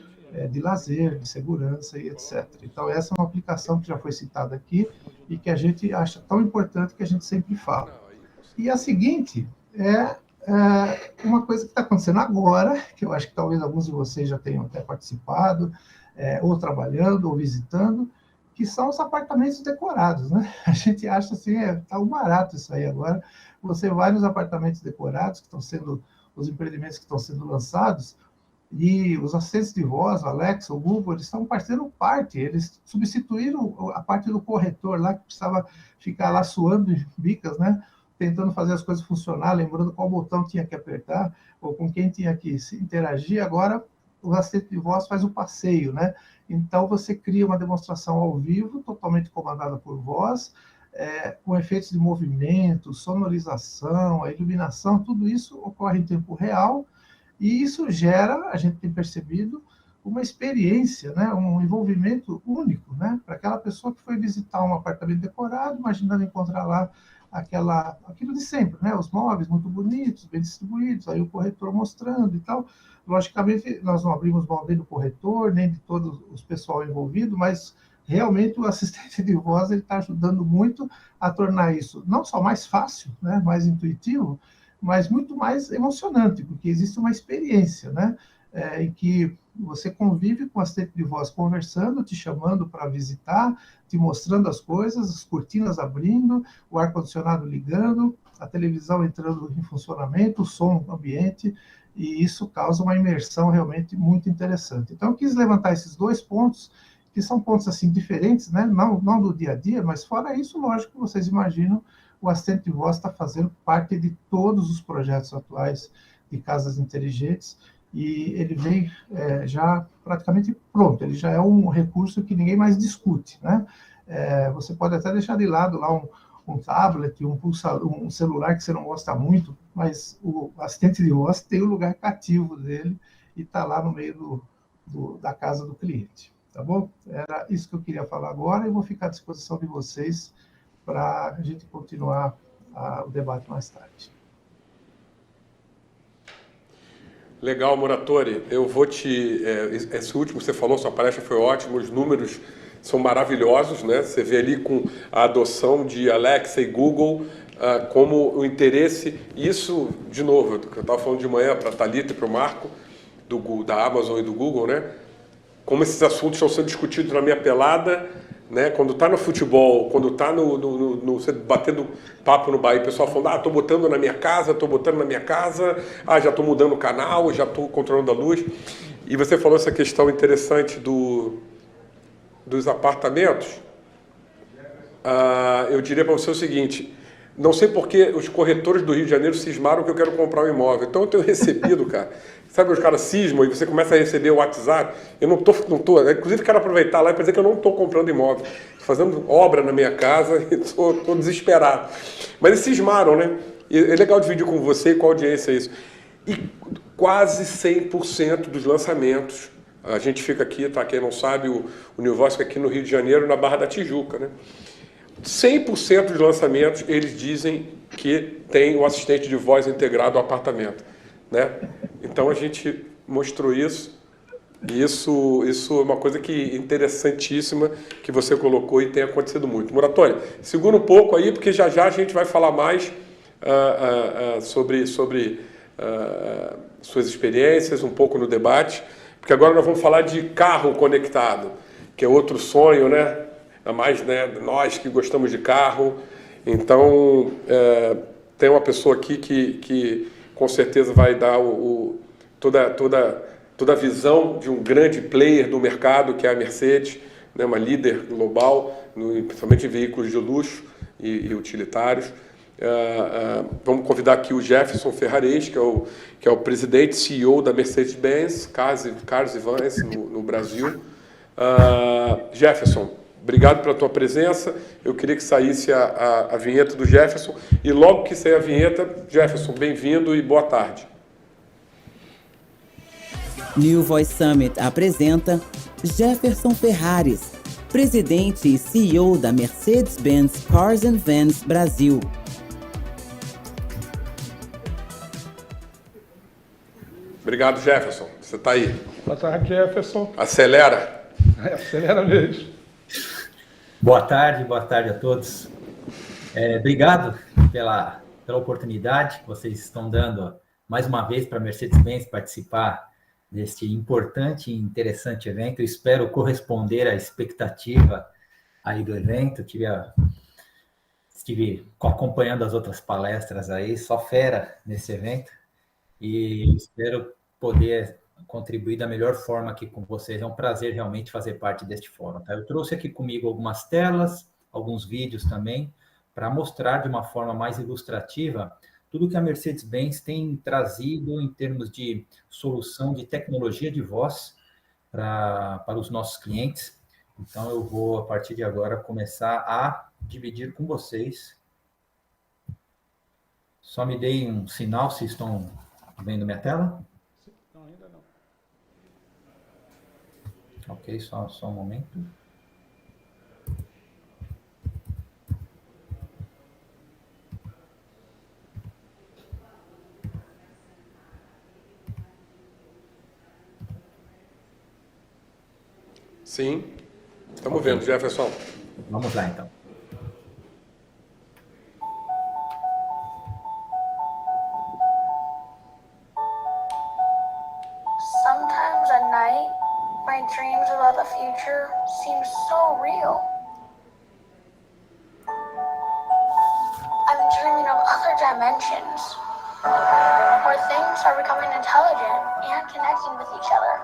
de lazer, de segurança e etc. Então, essa é uma aplicação que já foi citada aqui e que a gente acha tão importante que a gente sempre fala. E a seguinte é uma coisa que está acontecendo agora, que eu acho que talvez alguns de vocês já tenham até participado, ou trabalhando, ou visitando, que são os apartamentos decorados, né? A gente acha assim, tá um barato isso aí agora. Você vai nos apartamentos decorados, que estão sendo, os empreendimentos que estão sendo lançados, e os assistentes de voz, o Alexa, o Google, eles estão fazendo parte, eles substituíram a parte do corretor lá, que precisava ficar lá suando em bicas, né? Tentando fazer as coisas funcionar, lembrando qual botão tinha que apertar, ou com quem tinha que se interagir. Agora, o assistente de voz faz o passeio, né? Então, você cria uma demonstração ao vivo, totalmente comandada por voz, com efeitos de movimento, sonorização, a iluminação, tudo isso ocorre em tempo real, e isso gera, a gente tem percebido, uma experiência, né? Um envolvimento único, né? Para aquela pessoa que foi visitar um apartamento decorado, imaginando encontrar lá aquilo de sempre, né? Os móveis muito bonitos, bem distribuídos, aí o corretor mostrando e tal. Logicamente, nós não abrimos mão nem do corretor, nem de todo o pessoal envolvido, mas realmente o assistente de voz está ajudando muito a tornar isso não só mais fácil, né? Mais intuitivo, mas muito mais emocionante, porque existe uma experiência, né? Em que você convive com o assistente de voz conversando, te chamando para visitar, te mostrando as coisas, as cortinas abrindo, o ar-condicionado ligando, a televisão entrando em funcionamento, o som ambiente, e isso causa uma imersão realmente muito interessante. Então, eu quis levantar esses 2 pontos, que são pontos assim diferentes, né? Não do dia a dia, mas fora isso, lógico, vocês imaginam, o assistente de voz está fazendo parte de todos os projetos atuais de casas inteligentes, e ele vem já praticamente pronto, ele já é um recurso que ninguém mais discute, né? Você pode até deixar de lado lá um tablet, um celular que você não gosta muito, mas o assistente de voz tem o lugar cativo dele e está lá no meio da casa do cliente, tá bom? Era isso que eu queria falar agora e vou ficar à disposição de vocês para a gente continuar o debate mais tarde. Legal, Muratori. Eu vou esse último que você falou, sua palestra foi ótima, os números são maravilhosos, né? Você vê ali com a adoção de Alexa e Google, como o interesse, isso, de novo, eu estava falando de manhã para a Thalita e para o Marco, da Amazon e do Google, né? Como esses assuntos estão sendo discutidos na minha pelada, né? Quando está no futebol, quando está você batendo papo no Bahia, o pessoal falando, estou botando na minha casa, já estou mudando o canal, já estou controlando a luz. E você falou essa questão interessante dos apartamentos. Eu diria para você o seguinte, Não sei porque os corretores do Rio de Janeiro cismaram que eu quero comprar um imóvel. Então eu tenho recebido, cara. Sabe, os caras cismam e você começa a receber o WhatsApp. Eu não tô. Inclusive, quero aproveitar lá e dizer que eu não estou comprando imóvel. Estou fazendo obra na minha casa e estou desesperado. Mas eles cismaram, né? E é legal dividir com você e com a audiência isso. E quase 100% dos lançamentos. A gente fica aqui, tá? Quem não sabe, o New Voice fica aqui no Rio de Janeiro, na Barra da Tijuca, né? 100% dos lançamentos, eles dizem que tem o assistente de voz integrado ao apartamento, né? Então a gente mostrou isso, e isso é uma coisa que interessantíssima que você colocou e tem acontecido muito. Muratori, segura um pouco aí, porque já a gente vai falar mais sobre suas experiências, um pouco no debate, porque agora nós vamos falar de carro conectado, que é outro sonho, né? Ainda mais, né, nós que gostamos de carro. Então, tem uma pessoa aqui que com certeza vai dar toda a visão de um grande player do mercado, que é a Mercedes, né, uma líder global, principalmente em veículos de luxo e utilitários. Vamos convidar aqui o Jefferson Ferrares, que é o presidente e CEO da Mercedes-Benz Cars e Vans no Brasil. Jefferson, obrigado pela tua presença. Eu queria que saísse a vinheta do Jefferson. E logo que sair a vinheta, Jefferson, bem-vindo e boa tarde. New Voice Summit apresenta Jefferson Ferrares, presidente e CEO da Mercedes-Benz Cars and Vans Brasil. Obrigado, Jefferson. Você está aí. Boa tarde, Jefferson. Acelera. Acelera mesmo. Boa tarde a todos. Obrigado pela oportunidade que vocês estão dando mais uma vez para a Mercedes-Benz participar deste importante e interessante evento. Eu espero corresponder à expectativa aí do evento. Estive acompanhando as outras palestras aí, só fera nesse evento, e espero poder contribuir da melhor forma aqui com vocês. É um prazer realmente fazer parte deste fórum, tá? Eu trouxe aqui comigo algumas telas, alguns vídeos também, para mostrar de uma forma mais ilustrativa tudo que a Mercedes-Benz tem trazido em termos de solução de tecnologia de voz para os nossos clientes. Então, eu vou, a partir de agora, começar a dividir com vocês. Só me deem um sinal se estão vendo minha tela. Não, ainda não. Ok, só um momento. Sim, estamos vendo, Jefferson. Vamos lá, então. Sometimes at night, my dreams about the future seem so real. I'm dreaming of other dimensions, where things are becoming intelligent and connecting with each other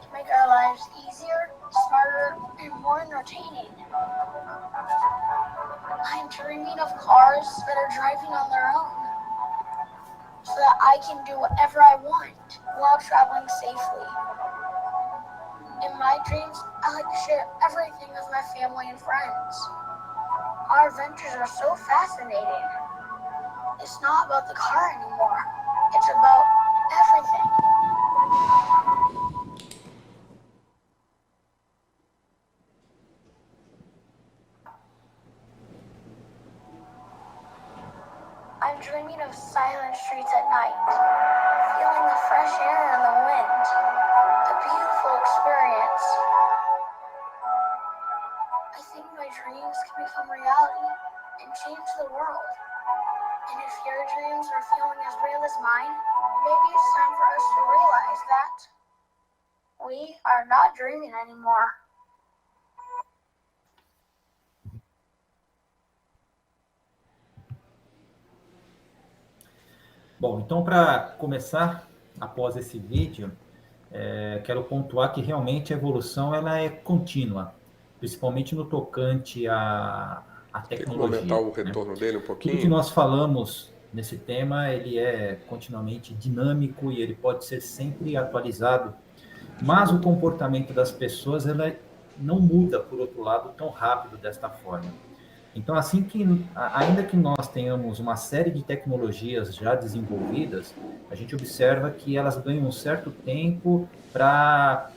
to make our lives easier, smarter, and more entertaining. I'm dreaming of cars that are driving on their own, so that I can do whatever I want while traveling safely. In my dreams, I like to share everything with my family and friends. Our adventures are so fascinating. It's not about the car anymore. It's about everything. I'm dreaming of silent streets at night, feeling the fresh air and the wind. A beautiful experience. I think my dreams can become reality and change the world. And if your dreams are feeling as real as mine, maybe it's time for us to realize that we are not dreaming anymore. Bom, então, para começar, após esse vídeo, quero pontuar que realmente a evolução ela é contínua, principalmente no tocante à a Tem que tecnologia. aumentar o né? retorno dele um Tudo que pouquinho? nós falamos nesse tema, ele é continuamente dinâmico e ele pode ser sempre atualizado, mas o comportamento das pessoas, ela não muda, por outro lado, tão rápido desta forma. Então, ainda que nós tenhamos uma série de tecnologias já desenvolvidas, a gente observa que elas ganham um certo tempo para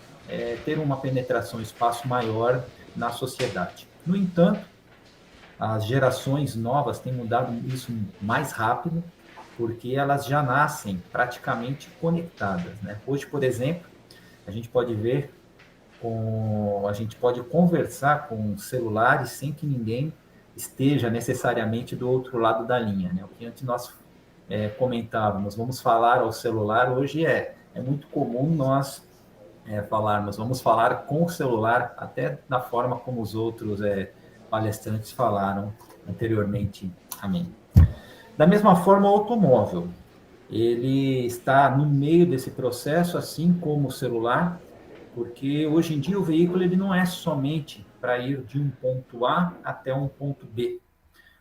ter uma penetração, um espaço maior na sociedade. No entanto, as gerações novas têm mudado isso mais rápido, porque elas já nascem praticamente conectadas, né? Hoje, por exemplo, a gente pode conversar com celulares sem que ninguém esteja necessariamente do outro lado da linha, né? O que antes nós comentávamos, vamos falar ao celular, hoje é muito comum nós falarmos, vamos falar com o celular, até da forma como os outros palestrantes falaram anteriormente a mim. Da mesma forma, o automóvel, ele está no meio desse processo, assim como o celular, porque hoje em dia o veículo ele não é somente para ir de um ponto A até um ponto B.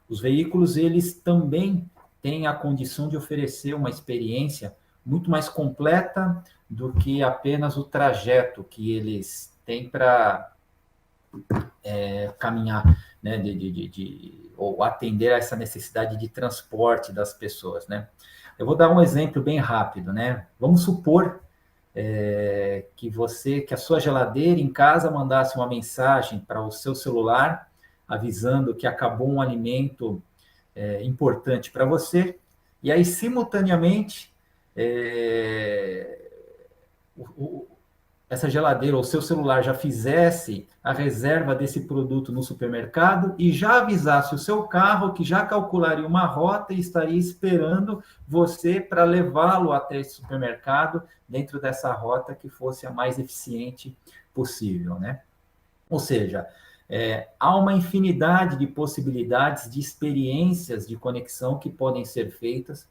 Os veículos, eles também têm a condição de oferecer uma experiência muito mais completa do que apenas o trajeto que eles têm para caminhar, né, ou atender a essa necessidade de transporte das pessoas, né? Eu vou dar um exemplo bem rápido, né? Vamos supor que a sua geladeira em casa mandasse uma mensagem para o seu celular avisando que acabou um alimento importante para você, e aí, simultaneamente, essa geladeira ou seu celular já fizesse a reserva desse produto no supermercado e já avisasse o seu carro que já calcularia uma rota e estaria esperando você para levá-lo até esse supermercado dentro dessa rota que fosse a mais eficiente possível, né? Ou seja, há uma infinidade de possibilidades, de experiências de conexão que podem ser feitas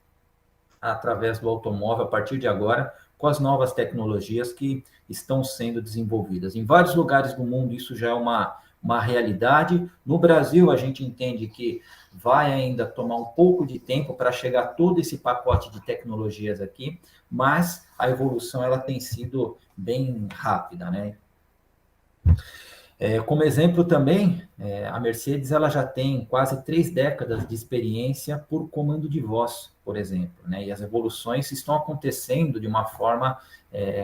através do automóvel a partir de agora, com as novas tecnologias que estão sendo desenvolvidas. Em vários lugares do mundo isso já é uma realidade. No Brasil, a gente entende que vai ainda tomar um pouco de tempo para chegar todo esse pacote de tecnologias aqui, mas a evolução ela tem sido bem rápida, né? Como exemplo também, a Mercedes ela já tem quase 3 décadas de experiência por comando de voz, por exemplo, né? E as evoluções estão acontecendo de uma forma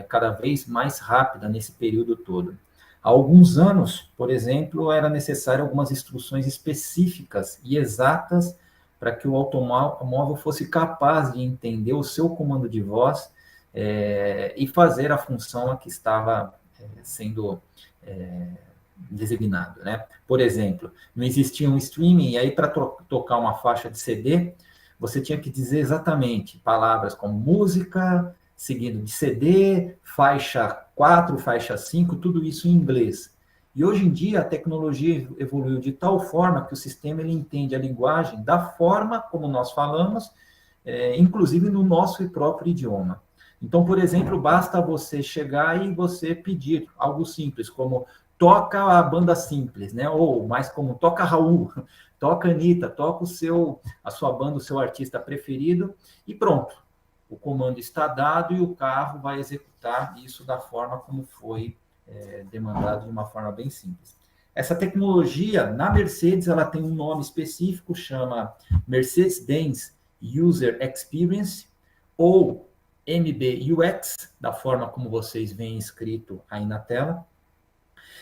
cada vez mais rápida nesse período todo. Há alguns anos, por exemplo, era necessário algumas instruções específicas e exatas para que o automóvel fosse capaz de entender o seu comando de voz e fazer a função a que estava sendo designado, né? Por exemplo, não existia um streaming, e aí para tocar uma faixa de CD, você tinha que dizer exatamente palavras como música, seguido de CD, faixa 4, faixa 5, tudo isso em inglês. E hoje em dia a tecnologia evoluiu de tal forma que o sistema ele entende a linguagem da forma como nós falamos, inclusive no nosso próprio idioma. Então, por exemplo, basta você chegar e você pedir algo simples, como toca a banda Simples, né? Ou mais como toca Raul, toca Anitta, toca a sua banda, o seu artista preferido, e pronto. O comando está dado e o carro vai executar isso da forma como foi demandado, de uma forma bem simples. Essa tecnologia, na Mercedes, ela tem um nome específico, chama Mercedes-Benz User Experience, ou MBUX, da forma como vocês veem escrito aí na tela.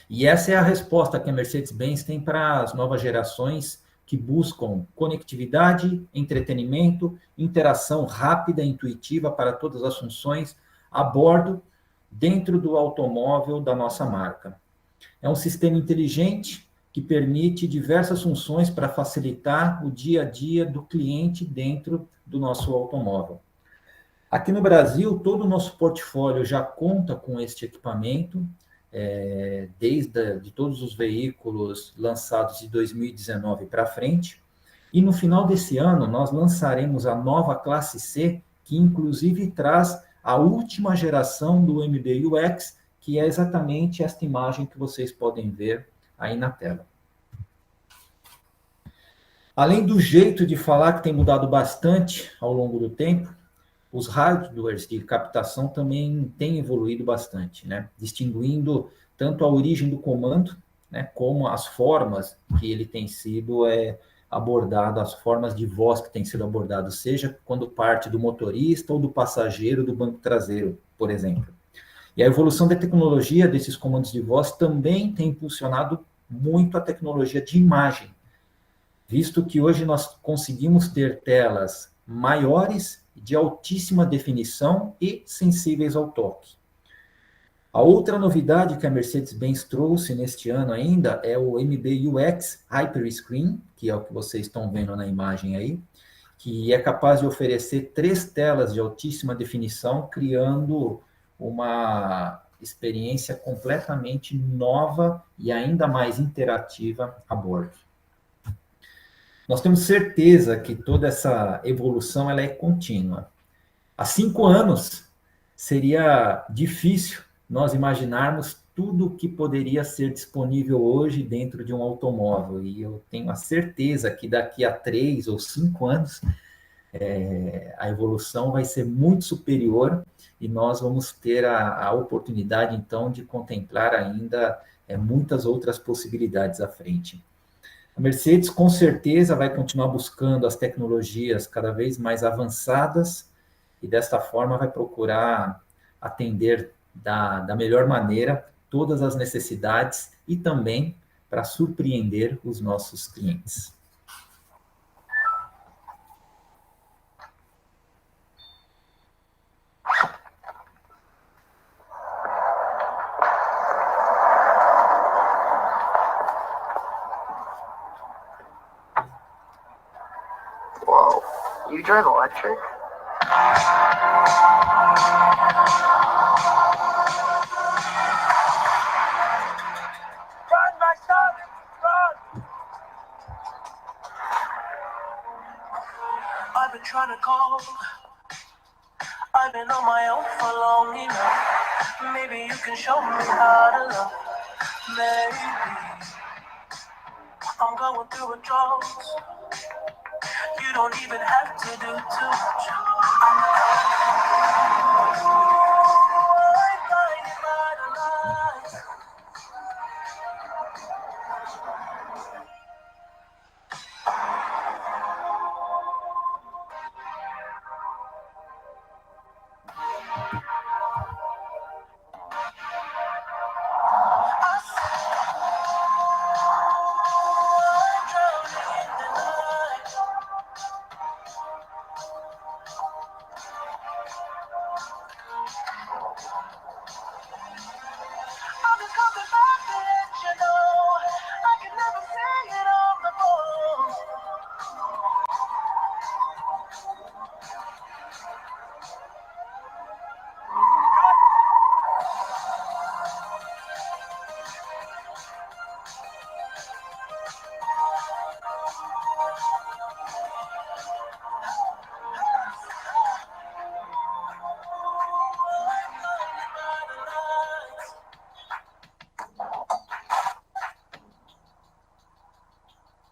E essa é a resposta que a Mercedes-Benz tem para as novas gerações que buscam conectividade, entretenimento, interação rápida e intuitiva para todas as funções a bordo, dentro do automóvel da nossa marca. É um sistema inteligente que permite diversas funções para facilitar o dia a dia do cliente dentro do nosso automóvel. Aqui no Brasil, todo o nosso portfólio já conta com este equipamento, de todos os veículos lançados de 2019 para frente. E no final desse ano, nós lançaremos a nova classe C, que inclusive traz a última geração do MBUX, que é exatamente esta imagem que vocês podem ver aí na tela. Além do jeito de falar que tem mudado bastante ao longo do tempo, os hardwares de captação também têm evoluído bastante, né? Distinguindo tanto a origem do comando, né, como as formas que ele tem sido abordado, as formas de voz que tem sido abordado, seja quando parte do motorista ou do passageiro do banco traseiro, por exemplo. E a evolução da tecnologia desses comandos de voz também tem impulsionado muito a tecnologia de imagem, visto que hoje nós conseguimos ter telas maiores, de altíssima definição e sensíveis ao toque. A outra novidade que a Mercedes-Benz trouxe neste ano ainda é o MBUX Hyperscreen, que é o que vocês estão vendo na imagem aí, que é capaz de oferecer 3 telas de altíssima definição, criando uma experiência completamente nova e ainda mais interativa a bordo. Nós temos certeza que toda essa evolução ela é contínua. Há 5 anos seria difícil nós imaginarmos tudo o que poderia ser disponível hoje dentro de um automóvel. E eu tenho a certeza que daqui a 3 ou 5 anos a evolução vai ser muito superior e nós vamos ter a oportunidade, então, de contemplar ainda muitas outras possibilidades à frente. A Mercedes, com certeza, vai continuar buscando as tecnologias cada vez mais avançadas e, desta forma, vai procurar atender da melhor maneira todas as necessidades e também para surpreender os nossos clientes. Whoa, you drive electric? Run, my son! Run! I've been trying to call. I've been on my own for long enough. Maybe you can show me how to love. Maybe I'm going through a drought. You don't even have to do too much. I'm blinded by the lights.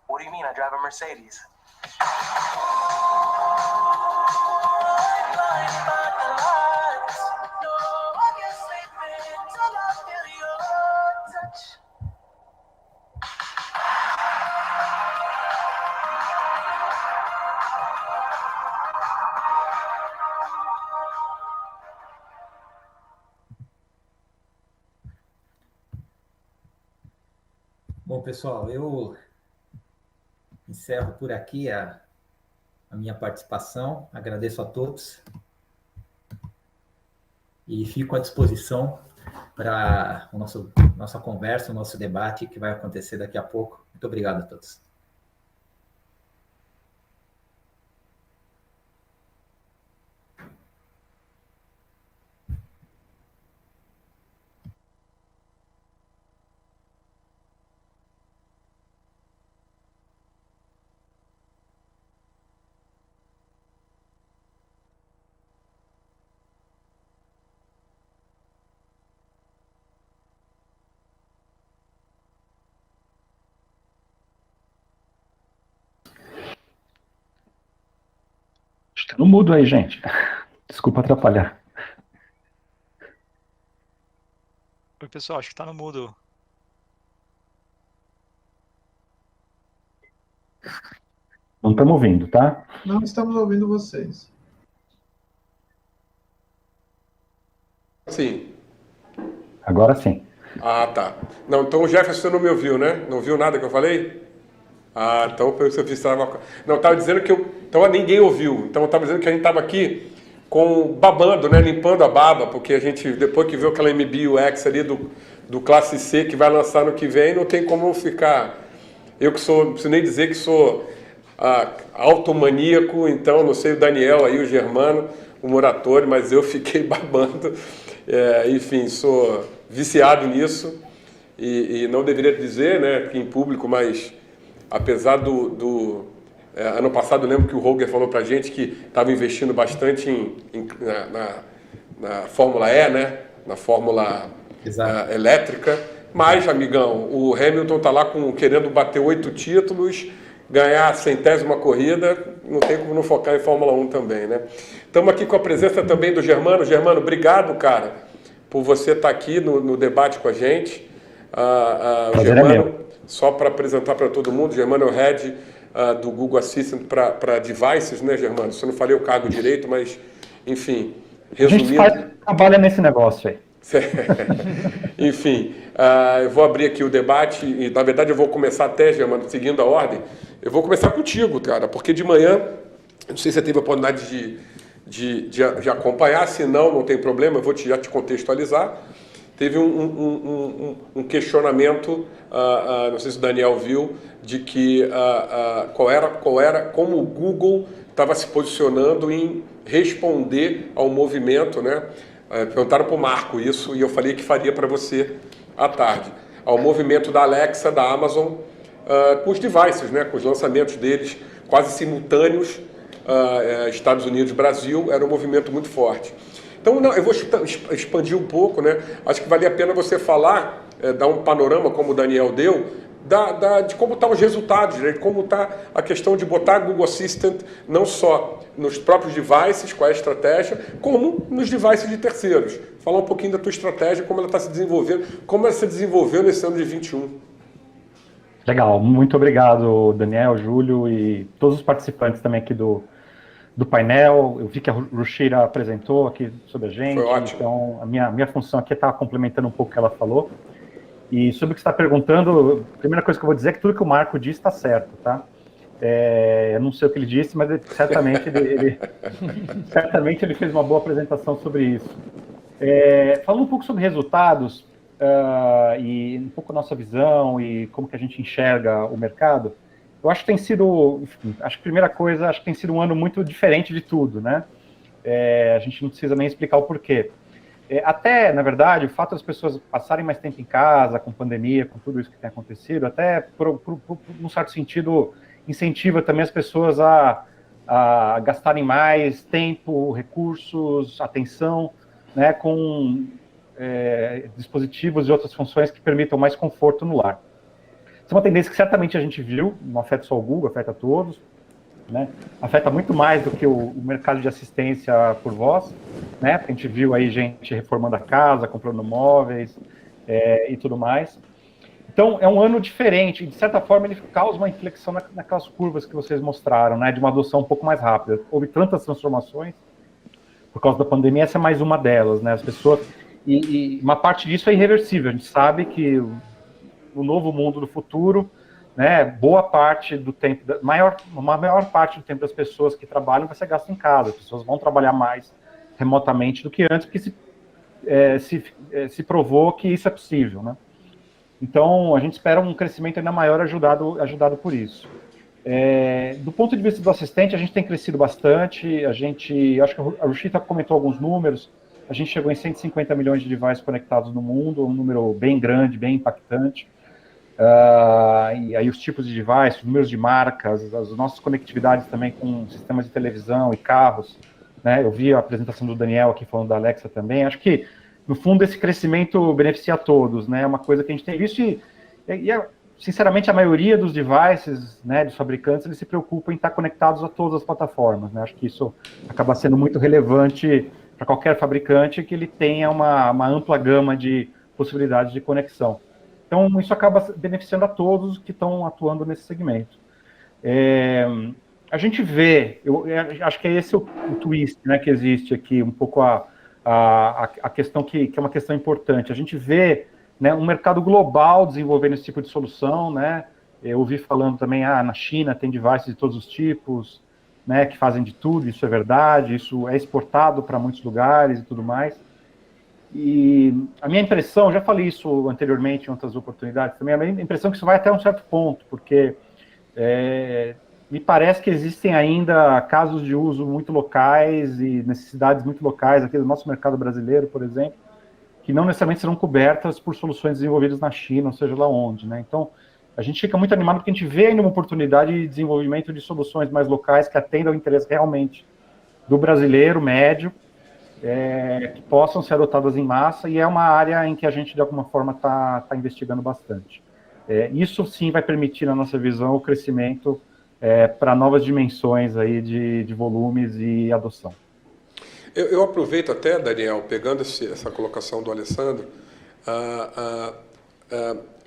What do you mean? I drive a Mercedes. Bom, pessoal, eu encerro por aqui a minha participação. Agradeço a todos e fico à disposição para nossa conversa, o nosso debate que vai acontecer daqui a pouco. Muito obrigado a todos. No mudo aí, gente. Desculpa atrapalhar. Oi, pessoal, acho que tá no mudo. Não estamos ouvindo, tá? Não estamos ouvindo vocês. Sim. Agora sim. Ah, tá. Não, então o Jefferson não me ouviu, né? Não ouviu nada que eu falei? Ah, então eu fiz uma coisa. Não, eu estava dizendo que então ninguém ouviu. Então eu estava dizendo que a gente estava aqui babando, né? Limpando a baba, porque a gente, depois que viu aquela MBUX ali do Classe C que vai lançar no que vem, não tem como ficar. Eu que sou, não preciso nem dizer que sou automaníaco, então não sei o Daniel aí, o Germano, o Moratório, mas eu fiquei babando. Enfim, sou viciado nisso e não deveria dizer, né, que em público, mas apesar ano passado eu lembro que o Roger falou pra gente que estava investindo bastante na Fórmula E, né, na Fórmula elétrica, mas, amigão, o Hamilton tá lá querendo bater 8 títulos, ganhar a 100ª corrida, não tem como não focar em Fórmula 1 também, né? Estamos aqui com a presença também do Germano. Germano, obrigado, cara, por você estar aqui no debate com a gente. O Germano, só para apresentar para todo mundo, o Germano é o Head do Google Assistant para devices, né, Germano? Se eu não falei o cargo direito, mas, enfim, resumindo... A gente trabalha nesse negócio aí. Enfim, eu vou abrir aqui o debate e, na verdade, eu vou começar até, Germano, seguindo a ordem. Eu vou começar contigo, cara, porque de manhã, não sei se você teve a oportunidade de acompanhar, se não tem problema, eu vou já te contextualizar. Teve um questionamento, não sei se o Daniel viu, de que como o Google estava se posicionando em responder ao movimento, né? Perguntaram para o Marco isso e eu falei que faria para você à tarde. Ao movimento da Alexa, da Amazon, com os devices, né? Com os lançamentos deles quase simultâneos, Estados Unidos e Brasil, era um movimento muito forte. Então, eu vou expandir um pouco, né? Acho que valia a pena você falar, dar um panorama, como o Daniel deu, de como estão os resultados, né? Como está a questão de botar Google Assistant não só nos próprios devices, qual é a estratégia, como nos devices de terceiros. Falar um pouquinho da tua estratégia, como ela está se desenvolvendo, como ela se desenvolveu nesse ano de 21. Legal, muito obrigado, Daniel, Júlio e todos os participantes também aqui do painel. Eu vi que a Ruchira apresentou aqui sobre a gente. Foi ótimo. Então, a minha função aqui é estar complementando um pouco o que ela falou. E sobre o que você está perguntando, a primeira coisa que eu vou dizer é que tudo que o Marco disse está certo, tá? Eu não sei o que ele disse, mas certamente certamente ele fez uma boa apresentação sobre isso. Falando um pouco sobre resultados e um pouco a nossa visão e como que a gente enxerga o mercado, eu acho que tem sido, enfim, acho que a primeira coisa, acho que tem sido um ano muito diferente de tudo, né? A gente não precisa nem explicar o porquê. Até, na verdade, o fato das pessoas passarem mais tempo em casa, com pandemia, com tudo isso que tem acontecido, até, por um certo sentido, incentiva também as pessoas a gastarem mais tempo, recursos, atenção, né, com dispositivos e outras funções que permitam mais conforto no lar. Isso é uma tendência que certamente a gente viu, não afeta só o Google, afeta todos, né? Afeta muito mais do que o mercado de assistência por voz, né? A gente viu aí gente reformando a casa, comprando móveis e tudo mais. Então, é um ano diferente, e de certa forma ele causa uma inflexão naquelas curvas que vocês mostraram, né? De uma adoção um pouco mais rápida. Houve tantas transformações por causa da pandemia, essa é mais uma delas, né? As pessoas... E uma parte disso é irreversível, a gente sabe que o novo mundo do futuro, né, boa parte do tempo, uma maior parte do tempo das pessoas que trabalham vai ser gasto em casa, as pessoas vão trabalhar mais remotamente do que antes, porque se provou que isso é possível, né? Então, a gente espera um crescimento ainda maior ajudado por isso. Do ponto de vista do assistente, a gente tem crescido bastante, acho que a Ruchita comentou alguns números, a gente chegou em 150 milhões de devices conectados no mundo, um número bem grande, bem impactante. E aí os tipos de device, os números de marcas, as nossas conectividades também com sistemas de televisão e carros, né? Eu vi a apresentação do Daniel aqui falando da Alexa também. Acho que, no fundo, esse crescimento beneficia a todos, né? É uma coisa que a gente tem visto e sinceramente, a maioria dos devices, né, dos fabricantes, eles se preocupam em estar conectados a todas as plataformas, né? Acho que isso acaba sendo muito relevante para qualquer fabricante que ele tenha uma ampla gama de possibilidades de conexão. Então, isso acaba beneficiando a todos que estão atuando nesse segmento. A gente vê, eu acho que é esse o twist, né, que existe aqui, um pouco a questão que é uma questão importante. A gente vê, né, um mercado global desenvolvendo esse tipo de solução, né? Eu ouvi falando também, na China tem devices de todos os tipos, né, que fazem de tudo, isso é verdade, isso é exportado para muitos lugares e tudo mais. E a minha impressão, já falei isso anteriormente em outras oportunidades também, a minha impressão é que isso vai até um certo ponto, porque me parece que existem ainda casos de uso muito locais e necessidades muito locais aqui do nosso mercado brasileiro, por exemplo, que não necessariamente serão cobertas por soluções desenvolvidas na China, ou seja lá onde, né? Então, a gente fica muito animado porque a gente vê ainda uma oportunidade de desenvolvimento de soluções mais locais que atendam ao interesse realmente do brasileiro médio, que possam ser adotadas em massa, e é uma área em que a gente, de alguma forma, está investigando bastante. Isso, sim, vai permitir, na nossa visão, o crescimento para novas dimensões aí de volumes e adoção. Eu aproveito até, Daniel, pegando essa colocação do Alessandro, a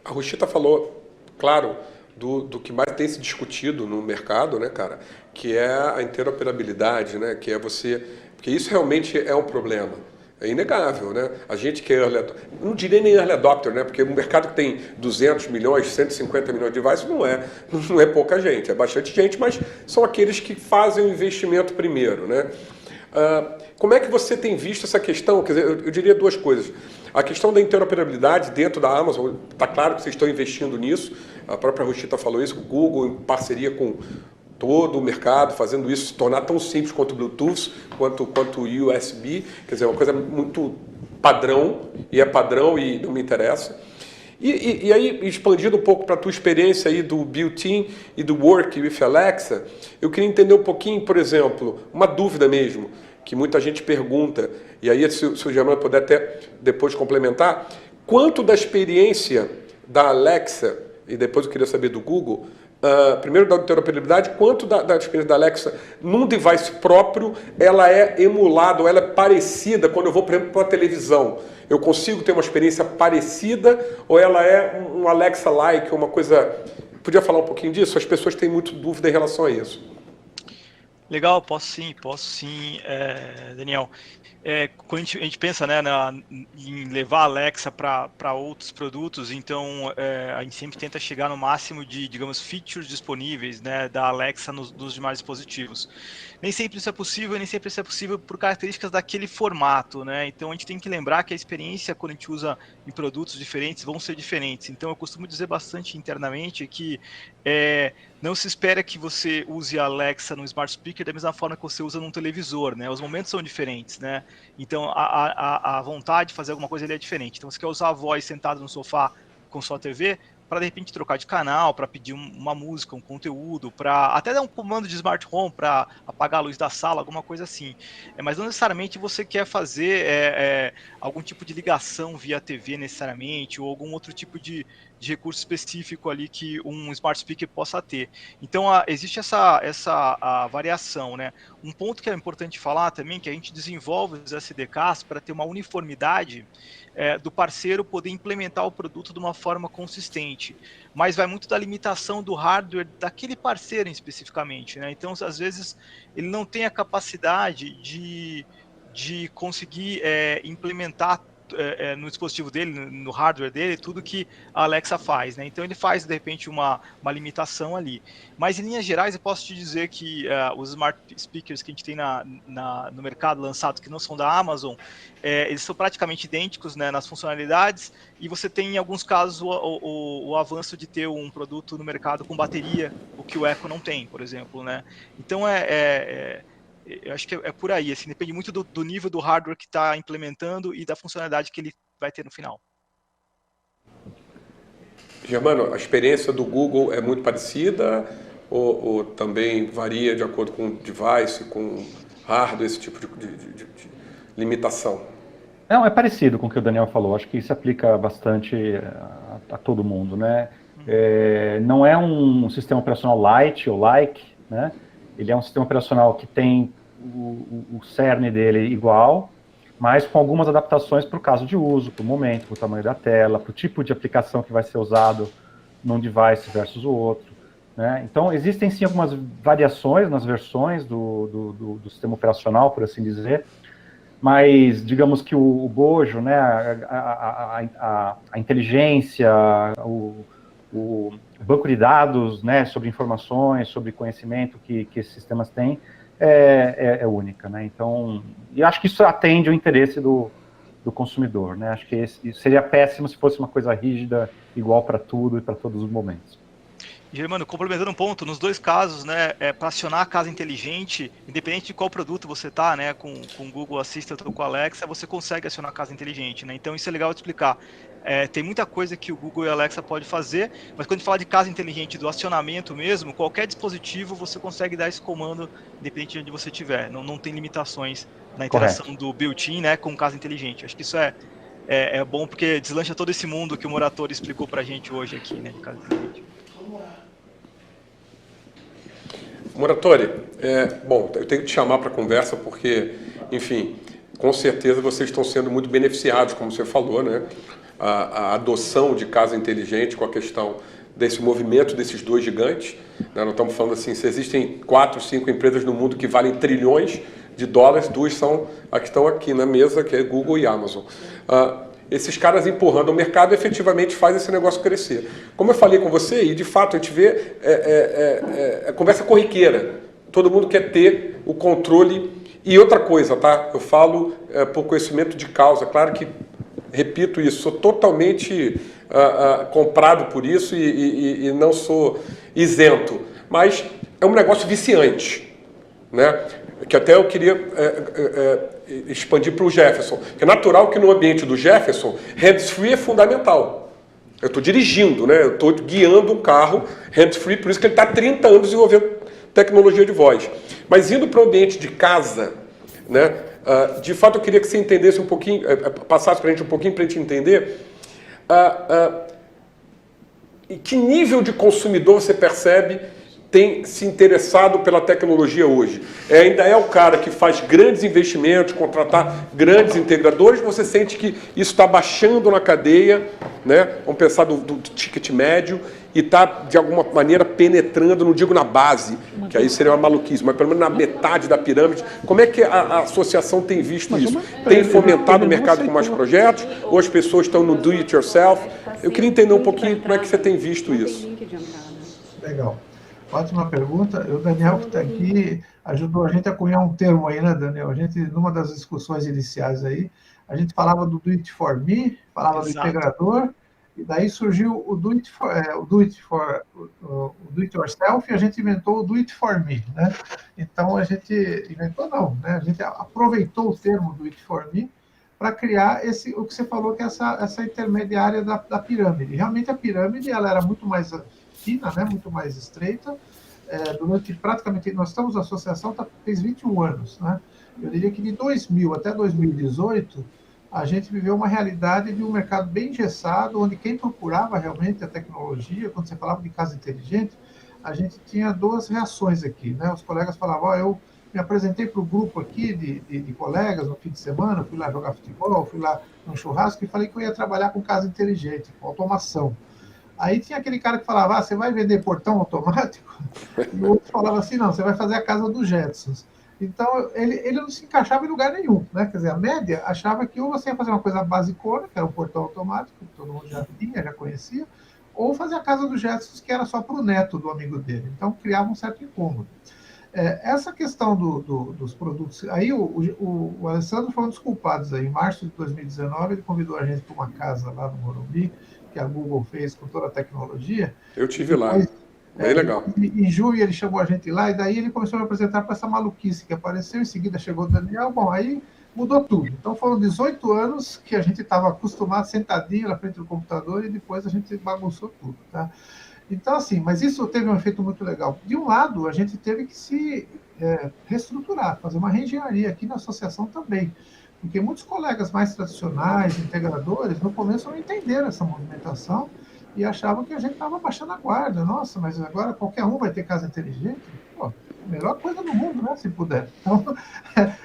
Ruchita falou, claro, do que mais tem se discutido no mercado, né, cara, que é a interoperabilidade, né, que é você... Porque isso realmente é um problema. É inegável, né? A gente que é early adopter, não diria nem early adopter, né? Porque um mercado que tem 200 milhões, 150 milhões de devices não é pouca gente, é bastante gente, mas são aqueles que fazem o investimento primeiro, né? Como é que você tem visto essa questão? Quer dizer, eu diria duas coisas. A questão da interoperabilidade dentro da Amazon, está claro que vocês estão investindo nisso, a própria Ruchita falou isso, o Google em parceria com todo o mercado, fazendo isso se tornar tão simples quanto o Bluetooth, quanto o USB, quer dizer, uma coisa muito padrão, e é padrão e não me interessa. E aí, expandindo um pouco para a tua experiência aí do Built-in e do Work with Alexa, eu queria entender um pouquinho, por exemplo, uma dúvida mesmo, que muita gente pergunta, e aí se o Germano puder até depois complementar, quanto da experiência da Alexa, e depois eu queria saber do Google, primeiro da interoperabilidade, quanto da experiência da Alexa num device próprio, ela é emulada, ou ela é parecida quando eu vou, por exemplo, para a televisão. Eu consigo ter uma experiência parecida, ou ela é um Alexa-like, uma coisa... Podia falar um pouquinho disso? As pessoas têm muito dúvida em relação a isso. Legal, posso sim, Daniel. Quando a gente pensa, né, em levar a Alexa para outros produtos, então a gente sempre tenta chegar no máximo de, digamos, features disponíveis, né, da Alexa nos demais dispositivos. Nem sempre isso é possível, nem sempre isso é possível por características daquele formato, né? Então a gente tem que lembrar que a experiência quando a gente usa em produtos diferentes vão ser diferentes. Então eu costumo dizer bastante internamente que não se espera que você use a Alexa no Smart Speaker da mesma forma que você usa num televisor, né? Os momentos são diferentes, né? Então a vontade de fazer alguma coisa ali é diferente. Então você quer usar a voz sentado no sofá com sua TV para de repente trocar de canal, para pedir uma música, um conteúdo, para até dar um comando de smart home para apagar a luz da sala, alguma coisa assim. Mas não necessariamente você quer fazer algum tipo de ligação via TV necessariamente, ou algum outro tipo de recurso específico ali que um smart speaker possa ter. Então existe essa variação, né? Um ponto que é importante falar também, que a gente desenvolve os SDKs para ter uma uniformidade do parceiro poder implementar o produto de uma forma consistente, mas vai muito da limitação do hardware daquele parceiro especificamente, né? Então, às vezes, ele não tem a capacidade de conseguir implementar no dispositivo dele, no hardware dele, tudo que a Alexa faz, né? Então ele faz, de repente, uma limitação ali. Mas, em linhas gerais, eu posso te dizer que os smart speakers que a gente tem no mercado lançados, que não são da Amazon, eles são praticamente idênticos, né, nas funcionalidades, e você tem, em alguns casos, o avanço de ter um produto no mercado com bateria, o que o Echo não tem, por exemplo, né? Então, eu acho que é por aí, assim, depende muito do nível do hardware que está implementando e da funcionalidade que ele vai ter no final. Germano, a experiência do Google é muito parecida ou também varia de acordo com o device, com hardware, esse tipo de limitação? Não, é parecido com o que o Daniel falou, acho que isso aplica bastante a todo mundo, né? Não é um sistema operacional light ou like, né? Ele é um sistema operacional que tem o cerne dele igual, mas com algumas adaptações para o caso de uso, para o momento, para o tamanho da tela, para o tipo de aplicação que vai ser usado num device versus o outro, né? Então, existem sim algumas variações nas versões do sistema operacional, por assim dizer, mas digamos que o bojo, né, a inteligência, o banco de dados, né, sobre informações, sobre conhecimento que esses sistemas têm, é única, né? Então, eu acho que isso atende ao interesse do consumidor, né? Acho que seria péssimo se fosse uma coisa rígida, igual para tudo e para todos os momentos. Germano, complementando um ponto, nos dois casos, né, para acionar a casa inteligente, independente de qual produto você está, né, com o Google Assistant ou com a Alexa, você consegue acionar a casa inteligente, né? Então isso é legal de explicar. Tem muita coisa que o Google e a Alexa pode fazer, mas quando a gente fala de casa inteligente, do acionamento mesmo, qualquer dispositivo você consegue dar esse comando, independente de onde você estiver. Não tem limitações na interação do built-in, né, com casa inteligente. Acho que isso é bom porque deslancha todo esse mundo que o Moratori explicou para a gente hoje aqui, né, de casa inteligente. Moratori, bom, eu tenho que te chamar para conversa porque, enfim, com certeza vocês estão sendo muito beneficiados, como você falou, né? A adoção de casa inteligente com a questão desse movimento desses dois gigantes, né? Nós estamos falando assim, se existem 4, 5 empresas no mundo que valem trilhões de dólares, duas são as que estão aqui na mesa, que é Google e Amazon. Esses caras empurrando o mercado efetivamente faz esse negócio crescer. Como eu falei com você, e de fato a gente vê conversa corriqueira. Todo mundo quer ter o controle. E outra coisa, tá? Eu falo por conhecimento de causa. Claro que, repito isso, sou totalmente comprado por isso e não sou isento. Mas é um negócio viciante, né? Que até eu queria expandir para o Jefferson. É natural que no ambiente do Jefferson, hands-free é fundamental. Eu estou dirigindo, né? Eu estou guiando um carro hands-free, por isso que ele está há 30 anos desenvolvendo tecnologia de voz. Mas indo para o ambiente de casa, né? De fato eu queria que você entendesse um pouquinho, passasse para a gente um pouquinho para a gente entender em que nível de consumidor você percebe tem se interessado pela tecnologia hoje. Ainda é o cara que faz grandes investimentos, contratar grandes integradores, você sente que isso está baixando na cadeia, né? Vamos pensar do ticket médio, e está, de alguma maneira, penetrando, não digo na base, que aí seria uma maluquice, mas pelo menos na metade da pirâmide. Como é que a associação tem visto isso? Tem fomentado o mercado com mais projetos? Ou as pessoas estão no do-it-yourself? Eu queria entender um pouquinho como é que você tem visto isso. Legal. Ótima pergunta. O Daniel, que está aqui, ajudou a gente a cunhar um termo aí, né, Daniel? A gente, numa das discussões iniciais aí, a gente falava do do it for me, falava do integrador, e daí surgiu o do it yourself, e a gente inventou o do it for me, né? Então a gente inventou não, né? A gente aproveitou o termo do it for me para criar o que você falou, que é essa intermediária da pirâmide. Realmente a pirâmide ela era muito mais fina, né, muito mais estreita, durante praticamente, nós estamos, a associação fez 21 anos, né? Eu diria que de 2000 até 2018, a gente viveu uma realidade de um mercado bem engessado, onde quem procurava realmente a tecnologia, quando você falava de casa inteligente, a gente tinha duas reações aqui, né? Os colegas falavam, eu me apresentei para o grupo aqui de colegas no fim de semana, fui lá jogar futebol, fui lá num churrasco e falei que eu ia trabalhar com casa inteligente, com automação. Aí tinha aquele cara que falava, você vai vender portão automático? E o outro falava assim, não, você vai fazer a casa dos Jetsons. Então, ele não se encaixava em lugar nenhum, né? Quer dizer, a média achava que ou você ia fazer uma coisa basicona, que era o portão automático, que todo mundo já tinha, já conhecia, ou fazer a casa dos Jetsons, que era só para o neto do amigo dele. Então, criava um certo incômodo. Essa questão dos produtos... Aí o Alessandro foi um dos culpados. Aí. Em março de 2019, ele convidou a gente para uma casa lá no Morumbi, que a Google fez com toda a tecnologia. Eu tive lá, bem legal. Em julho ele chamou a gente lá, e daí ele começou a me apresentar para essa maluquice que apareceu, em seguida chegou o Daniel, bom, aí mudou tudo. Então foram 18 anos que a gente estava acostumado, sentadinho na frente do computador, e depois a gente bagunçou tudo, tá? Então, assim, mas isso teve um efeito muito legal. De um lado, a gente teve que se reestruturar, fazer uma reengenharia aqui na associação também. Porque muitos colegas mais tradicionais, integradores, no começo não entenderam essa movimentação e achavam que a gente estava baixando a guarda. Nossa, mas agora qualquer um vai ter casa inteligente? Pô, melhor coisa do mundo, né, se puder. Então,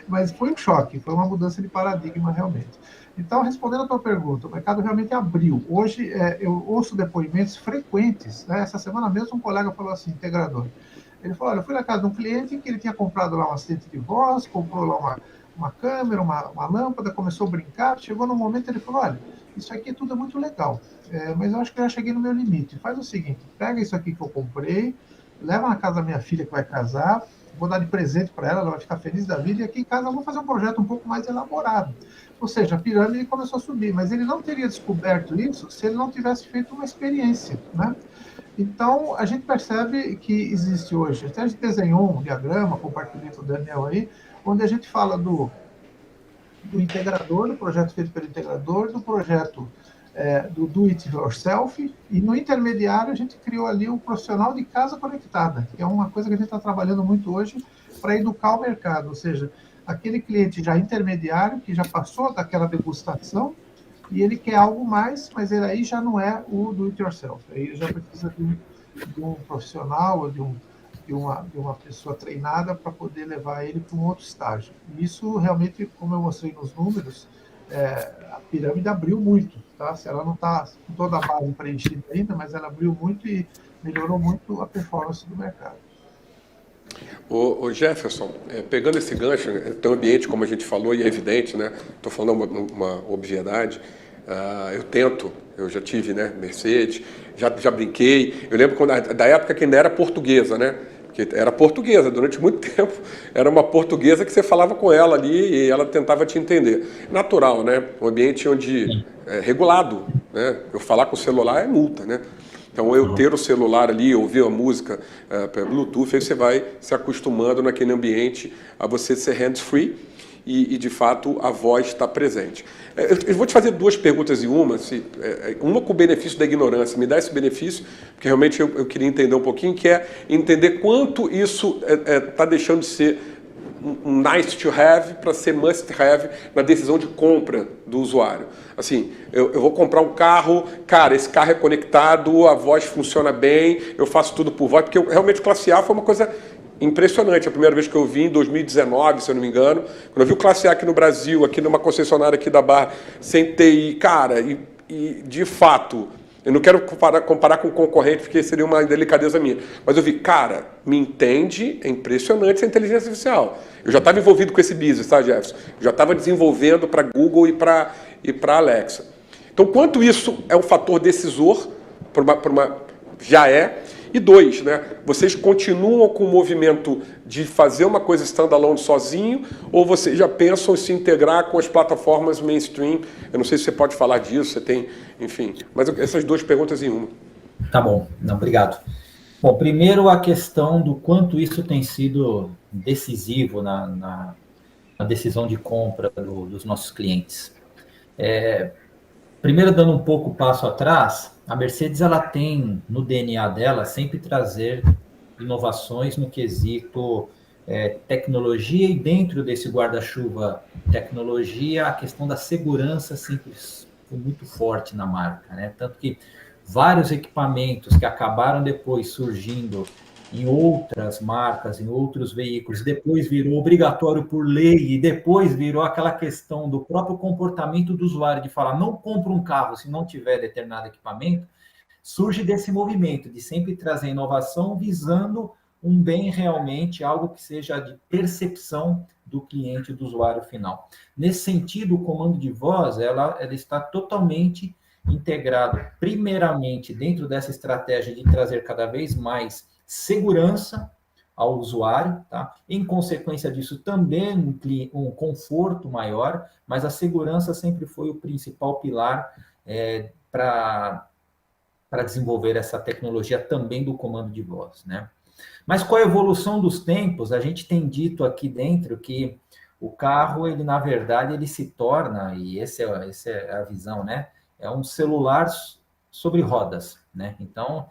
mas foi um choque, foi uma mudança de paradigma realmente. Então, respondendo a tua pergunta, o mercado realmente abriu. Hoje, eu ouço depoimentos frequentes, né? Essa semana mesmo um colega falou assim, integrador, ele falou, olha, eu fui na casa de um cliente que ele tinha comprado lá um assistente de voz, comprou lá uma câmera, uma lâmpada, começou a brincar, chegou num momento ele falou, olha, isso aqui tudo é muito legal, mas eu acho que eu já cheguei no meu limite. Faz o seguinte, pega isso aqui que eu comprei, leva na casa da minha filha que vai casar, vou dar de presente para ela vai ficar feliz da vida, e aqui em casa eu vou fazer um projeto um pouco mais elaborado. Ou seja, a pirâmide começou a subir, mas ele não teria descoberto isso se ele não tivesse feito uma experiência, né? Então, a gente percebe que existe hoje, até a gente desenhou um diagrama, compartilhei com o Daniel aí, onde a gente fala do integrador, do projeto feito pelo integrador, do projeto do do it yourself, e no intermediário a gente criou ali o profissional de casa conectada, que é uma coisa que a gente está trabalhando muito hoje para educar o mercado, ou seja, aquele cliente já intermediário, que já passou daquela degustação, e ele quer algo mais, mas ele aí já não é o do it yourself, aí ele já precisa de um profissional, ou de uma pessoa treinada para poder levar ele para um outro estágio. E isso realmente, como eu mostrei nos números, a pirâmide abriu muito, tá? Se ela não está com toda a base preenchida ainda, mas ela abriu muito e melhorou muito a performance do mercado. O Jefferson, pegando esse gancho, tem um ambiente, como a gente falou, e é evidente, né? Estou falando uma obviedade. Eu já tive, né, Mercedes, já brinquei. Eu lembro da época que ainda era portuguesa, né? Que era portuguesa, durante muito tempo era uma portuguesa que você falava com ela ali e ela tentava te entender. Natural, né? Um ambiente onde é regulado, né? Eu falar com o celular é multa, né? Então, eu ter o celular ali, ouvir a música pelo Bluetooth, aí você vai se acostumando naquele ambiente a você ser hands-free e, de fato, a voz está presente. Eu vou te fazer duas perguntas em uma. Uma com o benefício da ignorância. Me dá esse benefício, porque realmente eu queria entender um pouquinho, que é entender quanto isso está deixando de ser um nice to have para ser must have na decisão de compra do usuário. Assim, eu vou comprar um carro, cara, esse carro é conectado, a voz funciona bem, eu faço tudo por voz, porque realmente o Classe A foi uma coisa impressionante. A primeira vez que eu vi, em 2019, se eu não me engano, quando eu vi o Classe A aqui no Brasil, aqui numa concessionária aqui da Barra, sem TI, cara, e de fato, eu não quero comparar com o concorrente, porque seria uma delicadeza minha, mas eu vi, cara, me entende, é impressionante essa inteligência artificial. Eu já estava envolvido com esse business, tá, Jefferson? Eu já estava desenvolvendo para Google e para Alexa. Então, quanto isso é um fator decisor, já é. E dois, né? Vocês continuam com o movimento de fazer uma coisa standalone sozinho, ou vocês já pensam em se integrar com as plataformas mainstream? Eu não sei se você pode falar disso, você tem, enfim. Mas essas duas perguntas em uma. Tá bom, não, obrigado. Bom, primeiro a questão do quanto isso tem sido decisivo na decisão de compra dos nossos clientes. Primeiro, dando um pouco passo atrás, a Mercedes ela tem no DNA dela sempre trazer inovações no quesito tecnologia, e dentro desse guarda-chuva tecnologia, a questão da segurança sempre foi muito forte na marca, né? Tanto que vários equipamentos que acabaram depois surgindo em outras marcas, em outros veículos, depois virou obrigatório por lei, e depois virou aquela questão do próprio comportamento do usuário, de falar, não compra um carro se não tiver determinado equipamento, surge desse movimento de sempre trazer inovação visando um bem realmente, algo que seja de percepção do cliente, do usuário final. Nesse sentido, o comando de voz, ela está totalmente integrado, primeiramente, dentro dessa estratégia de trazer cada vez mais segurança ao usuário, tá? Em consequência disso, também um conforto maior, mas a segurança sempre foi o principal pilar para desenvolver essa tecnologia também do comando de voz, né? Mas com a evolução dos tempos, a gente tem dito aqui dentro que o carro, ele na verdade, ele se torna, e essa é a visão, né? É um celular sobre rodas, né? Então,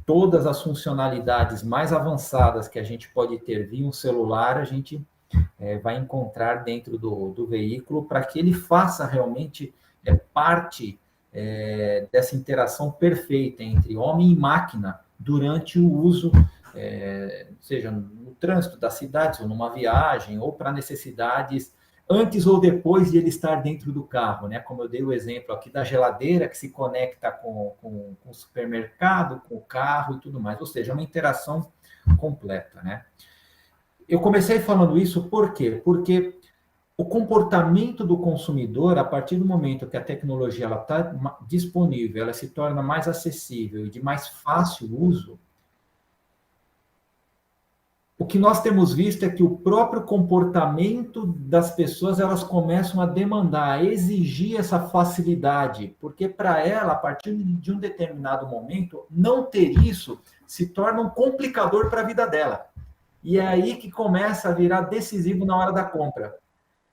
todas as funcionalidades mais avançadas que a gente pode ter via um celular, a gente vai encontrar dentro do veículo para que ele faça realmente parte dessa interação perfeita entre homem e máquina durante o uso, seja no trânsito das cidades, ou numa viagem, ou para necessidades antes ou depois de ele estar dentro do carro, né? Como eu dei o exemplo aqui da geladeira que se conecta com o supermercado, com o carro e tudo mais, ou seja, uma interação completa, né? Eu comecei falando isso por quê? Porque o comportamento do consumidor, a partir do momento que a tecnologia está disponível, ela se torna mais acessível e de mais fácil uso, o que nós temos visto é que o próprio comportamento das pessoas, elas começam a demandar, a exigir essa facilidade, porque para ela, a partir de um determinado momento, não ter isso se torna um complicador para a vida dela. E é aí que começa a virar decisivo na hora da compra.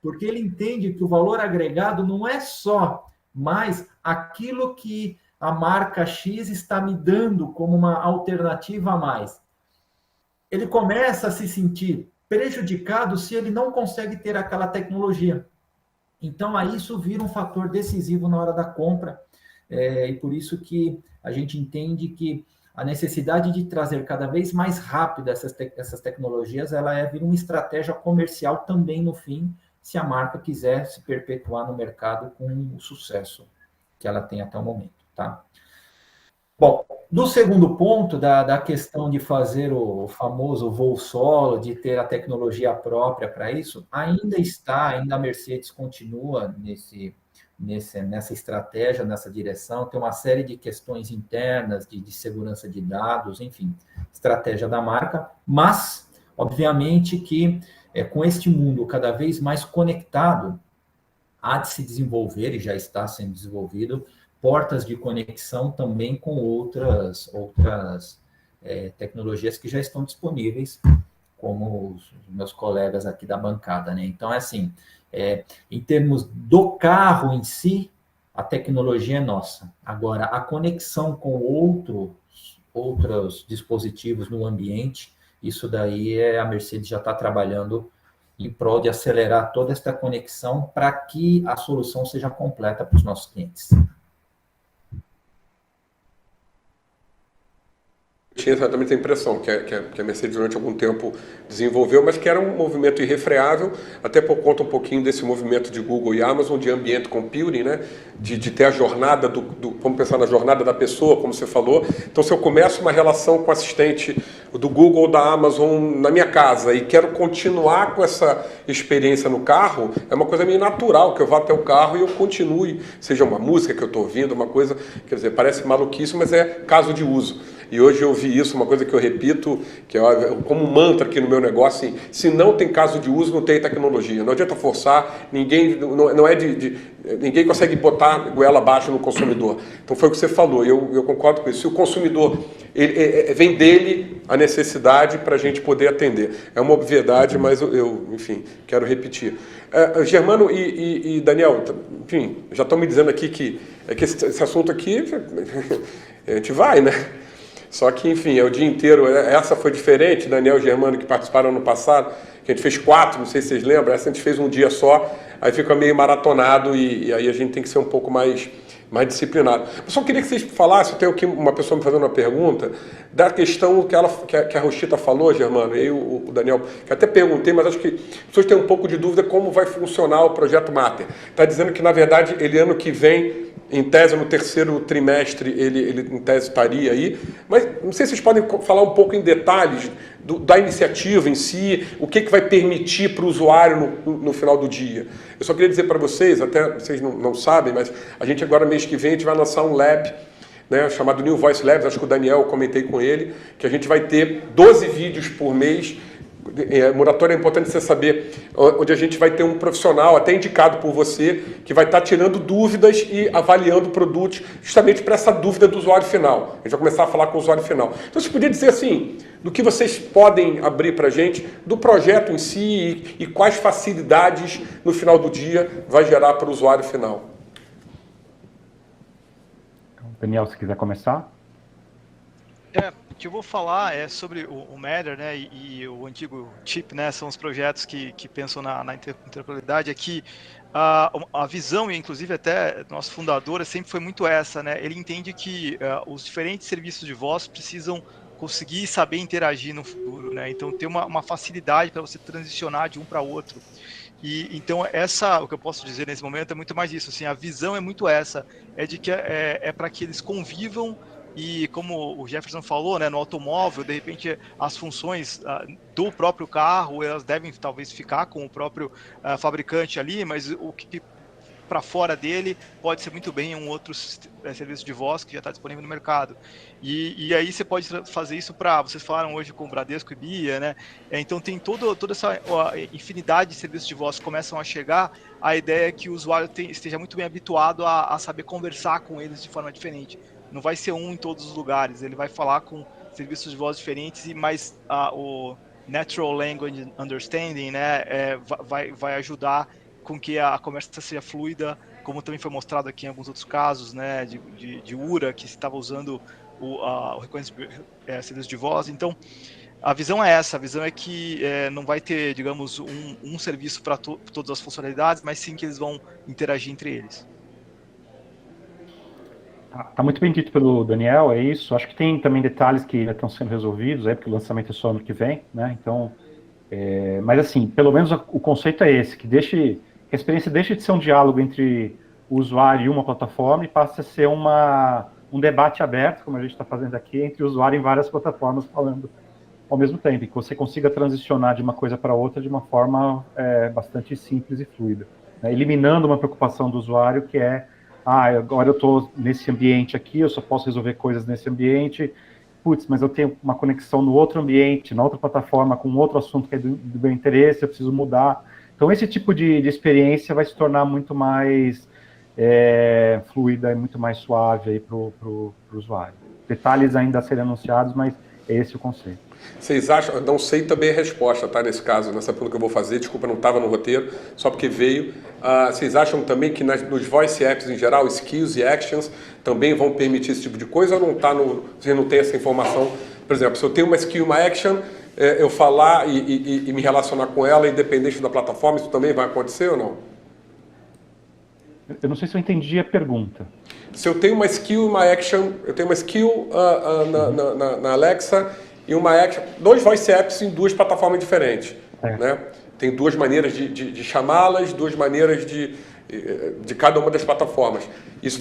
Porque ele entende que o valor agregado não é só mais aquilo que a marca X está me dando como uma alternativa a mais. Ele começa a se sentir prejudicado se ele não consegue ter aquela tecnologia. Então, aí isso vira um fator decisivo na hora da compra, e por isso que a gente entende que a necessidade de trazer cada vez mais rápido essas tecnologias, vira uma estratégia comercial também no fim, se a marca quiser se perpetuar no mercado com o sucesso que ela tem até o momento, tá? Bom, no segundo ponto da questão de fazer o famoso voo solo, de ter a tecnologia própria para isso, ainda a Mercedes continua nessa estratégia, nessa direção, tem uma série de questões internas, de segurança de dados, enfim, estratégia da marca, mas, obviamente, que com este mundo cada vez mais conectado, há de se desenvolver, e já está sendo desenvolvido, portas de conexão também com outras tecnologias que já estão disponíveis, como os meus colegas aqui da bancada, né? Então, assim, em termos do carro em si, a tecnologia é nossa. Agora, a conexão com outros dispositivos no ambiente, isso daí a Mercedes já está trabalhando em prol de acelerar toda esta conexão para que a solução seja completa para os nossos clientes. Tinha exatamente a impressão que a Mercedes durante algum tempo desenvolveu, mas que era um movimento irrefreável, até por conta um pouquinho desse movimento de Google e Amazon, de ambient computing, né? de ter a jornada, vamos pensar na jornada da pessoa, como você falou. Então, se eu começo uma relação com o assistente do Google ou da Amazon na minha casa e quero continuar com essa experiência no carro, é uma coisa meio natural que eu vá até o carro e eu continue, seja uma música que eu estou ouvindo, uma coisa, quer dizer, parece maluquice, mas é caso de uso. E hoje eu vi isso, uma coisa que eu repito, que é como um mantra aqui no meu negócio, assim, se não tem caso de uso, não tem tecnologia. Não adianta forçar, ninguém consegue botar goela abaixo no consumidor. Então foi o que você falou, eu concordo com isso. Se o consumidor vem dele a necessidade para a gente poder atender. É uma obviedade, mas eu enfim, quero repetir. Germano e Daniel, enfim, já estão me dizendo aqui que esse assunto aqui, a gente vai, né? Só que, enfim, é o dia inteiro. Essa foi diferente, Daniel e Germano, que participaram no passado, que a gente fez 4, não sei se vocês lembram, essa a gente fez um dia só, aí fica meio maratonado e aí a gente tem que ser um pouco mais disciplinado. Eu só queria que vocês falassem, eu tenho aqui uma pessoa me fazendo uma pergunta, da questão que a Rochita falou, Germano, e aí o Daniel, que até perguntei, mas acho que as pessoas têm um pouco de dúvida como vai funcionar o Projeto Mater. Está dizendo que, na verdade, ele ano que vem, em tese, no terceiro trimestre, ele em tese estaria aí, mas não sei se vocês podem falar um pouco em detalhes da iniciativa em si, o que vai permitir para o usuário no final do dia. Eu só queria dizer para vocês, até vocês não sabem, mas a gente agora, mês que vem, a gente vai lançar um lab, né, chamado New Voice Labs, acho que o Daniel, comentei com ele, que a gente vai ter 12 vídeos por mês. Moratória é importante você saber, onde a gente vai ter um profissional, até indicado por você, que vai estar tirando dúvidas e avaliando produtos, justamente para essa dúvida do usuário final. A gente vai começar a falar com o usuário final. Então, você podia dizer assim, do que vocês podem abrir para a gente, do projeto em si e quais facilidades no final do dia vai gerar para o usuário final. Daniel, se quiser começar. que eu vou falar é sobre o Matter, né, e o antigo Chip, né, são os projetos que pensam na interoperabilidade. É que a visão, e inclusive até nosso fundador, sempre foi muito essa, né, ele entende que os diferentes serviços de voz precisam conseguir saber interagir no futuro, né, então ter uma facilidade para você transicionar de um para outro. E então o que eu posso dizer nesse momento é muito mais isso, assim, a visão é muito essa, é de que é para que eles convivam. E como o Jefferson falou, né, no automóvel, de repente as funções do próprio carro, elas devem talvez ficar com o próprio fabricante ali, mas o que para fora dele pode ser muito bem um outro serviço de voz que já está disponível no mercado. E aí você pode fazer isso vocês falaram hoje com o Bradesco e Bia, né? Então tem toda essa infinidade de serviços de voz que começam a chegar. A ideia é que o usuário esteja muito bem habituado a saber conversar com eles de forma diferente. Não vai ser um em todos os lugares, ele vai falar com serviços de voz diferentes, mas o Natural Language Understanding, né, vai ajudar com que a conversa seja fluida, como também foi mostrado aqui em alguns outros casos, né, de URA, que estava usando o reconhecimento serviço de voz. Então, a visão é essa, a visão é que não vai ter, digamos, um serviço para todas as funcionalidades, mas sim que eles vão interagir entre eles. Tá muito bem dito pelo Daniel, é isso. Acho que tem também detalhes que ainda estão sendo resolvidos, porque o lançamento é só ano que vem, né? Então, mas assim, pelo menos o conceito é esse, que a experiência deixe de ser um diálogo entre o usuário e uma plataforma e passe a ser um debate aberto, como a gente está fazendo aqui, entre o usuário em várias plataformas falando ao mesmo tempo, e que você consiga transicionar de uma coisa para outra de uma forma bastante simples e fluida, né? Eliminando uma preocupação do usuário que é agora eu estou nesse ambiente aqui, eu só posso resolver coisas nesse ambiente, mas eu tenho uma conexão no outro ambiente, na outra plataforma, com outro assunto que é do meu interesse, eu preciso mudar. Então, esse tipo de experiência vai se tornar muito mais fluida e muito mais suave para o usuário. Detalhes ainda a serem anunciados, mas é esse o conceito. Vocês acham, eu não sei também a resposta, tá, nesse caso, nessa pergunta que eu vou fazer, desculpa, não estava no roteiro, só porque veio. Vocês acham também que nos voice apps em geral, skills e actions também vão permitir esse tipo de coisa, ou você não tem essa informação? Por exemplo, se eu tenho uma skill e uma action, eu falar e me relacionar com ela, independente da plataforma, isso também vai acontecer ou não? Eu não sei se eu entendi a pergunta. Se eu tenho uma skill e uma action, eu tenho uma skill na Alexa e uma action, 2 voice apps em 2 plataformas diferentes, né? Tem 2 maneiras de chamá-las, 2 maneiras de cada uma das plataformas. Isso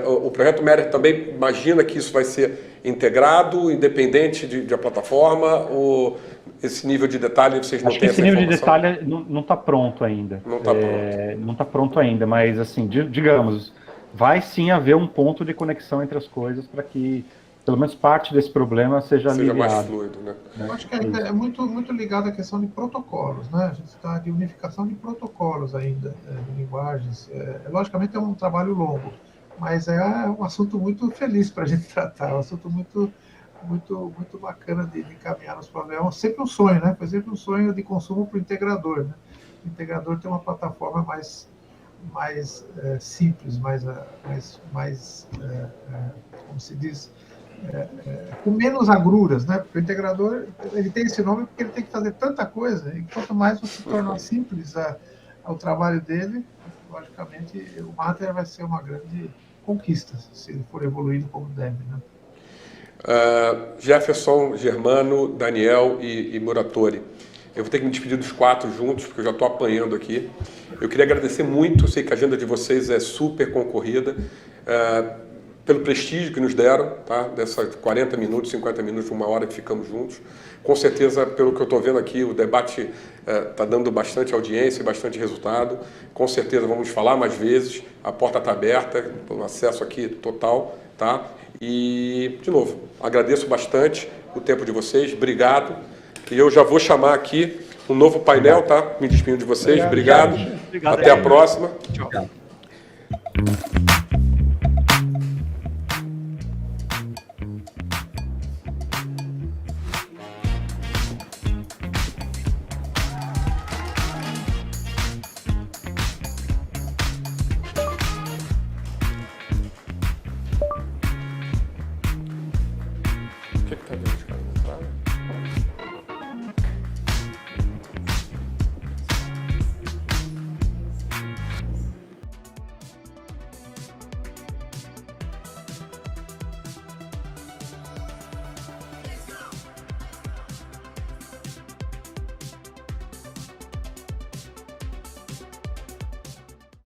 o projeto Matter também imagina que isso vai ser integrado, independente da plataforma, ou esse nível de detalhe vocês não têm essa informação? Acho que esse nível de detalhe não está pronto ainda. Não está pronto. Não está pronto ainda, mas assim, digamos, vai sim haver um ponto de conexão entre as coisas para que pelo menos parte desse problema seja aliviado. Mais fluido, né? Eu acho que é muito, muito ligado à questão de protocolos, né? A gente está de unificação de protocolos ainda, de linguagens. Logicamente é um trabalho longo, mas é um assunto muito feliz para a gente tratar, é um assunto muito, muito, muito bacana de encaminhar nos problemas. Sempre um sonho, né? Por exemplo, um sonho de consumo para o integrador, né? O integrador tem uma plataforma mais simples, mais como se diz, com menos agruras, né? Porque o integrador ele tem esse nome porque ele tem que fazer tanta coisa, e quanto mais você tornar simples o trabalho dele, logicamente o Matter vai ser uma grande conquista, se ele for evoluído como deve, né? Jefferson, Germano, Daniel e Muratori. Eu vou ter que me despedir dos 4 juntos, porque eu já estou apanhando aqui. Eu queria agradecer muito, eu sei que a agenda de vocês é super concorrida, pelo prestígio que nos deram, tá? Dessas 40 minutos, 50 minutos, 1 hora que ficamos juntos. Com certeza, pelo que eu estou vendo aqui, o debate está dando bastante audiência e bastante resultado. Com certeza vamos falar mais vezes, a porta está aberta, o acesso aqui total, tá? E, de novo, agradeço bastante o tempo de vocês, obrigado. E eu já vou chamar aqui um novo painel, tá? Me despedindo de vocês, obrigado. Até a próxima. Tchau.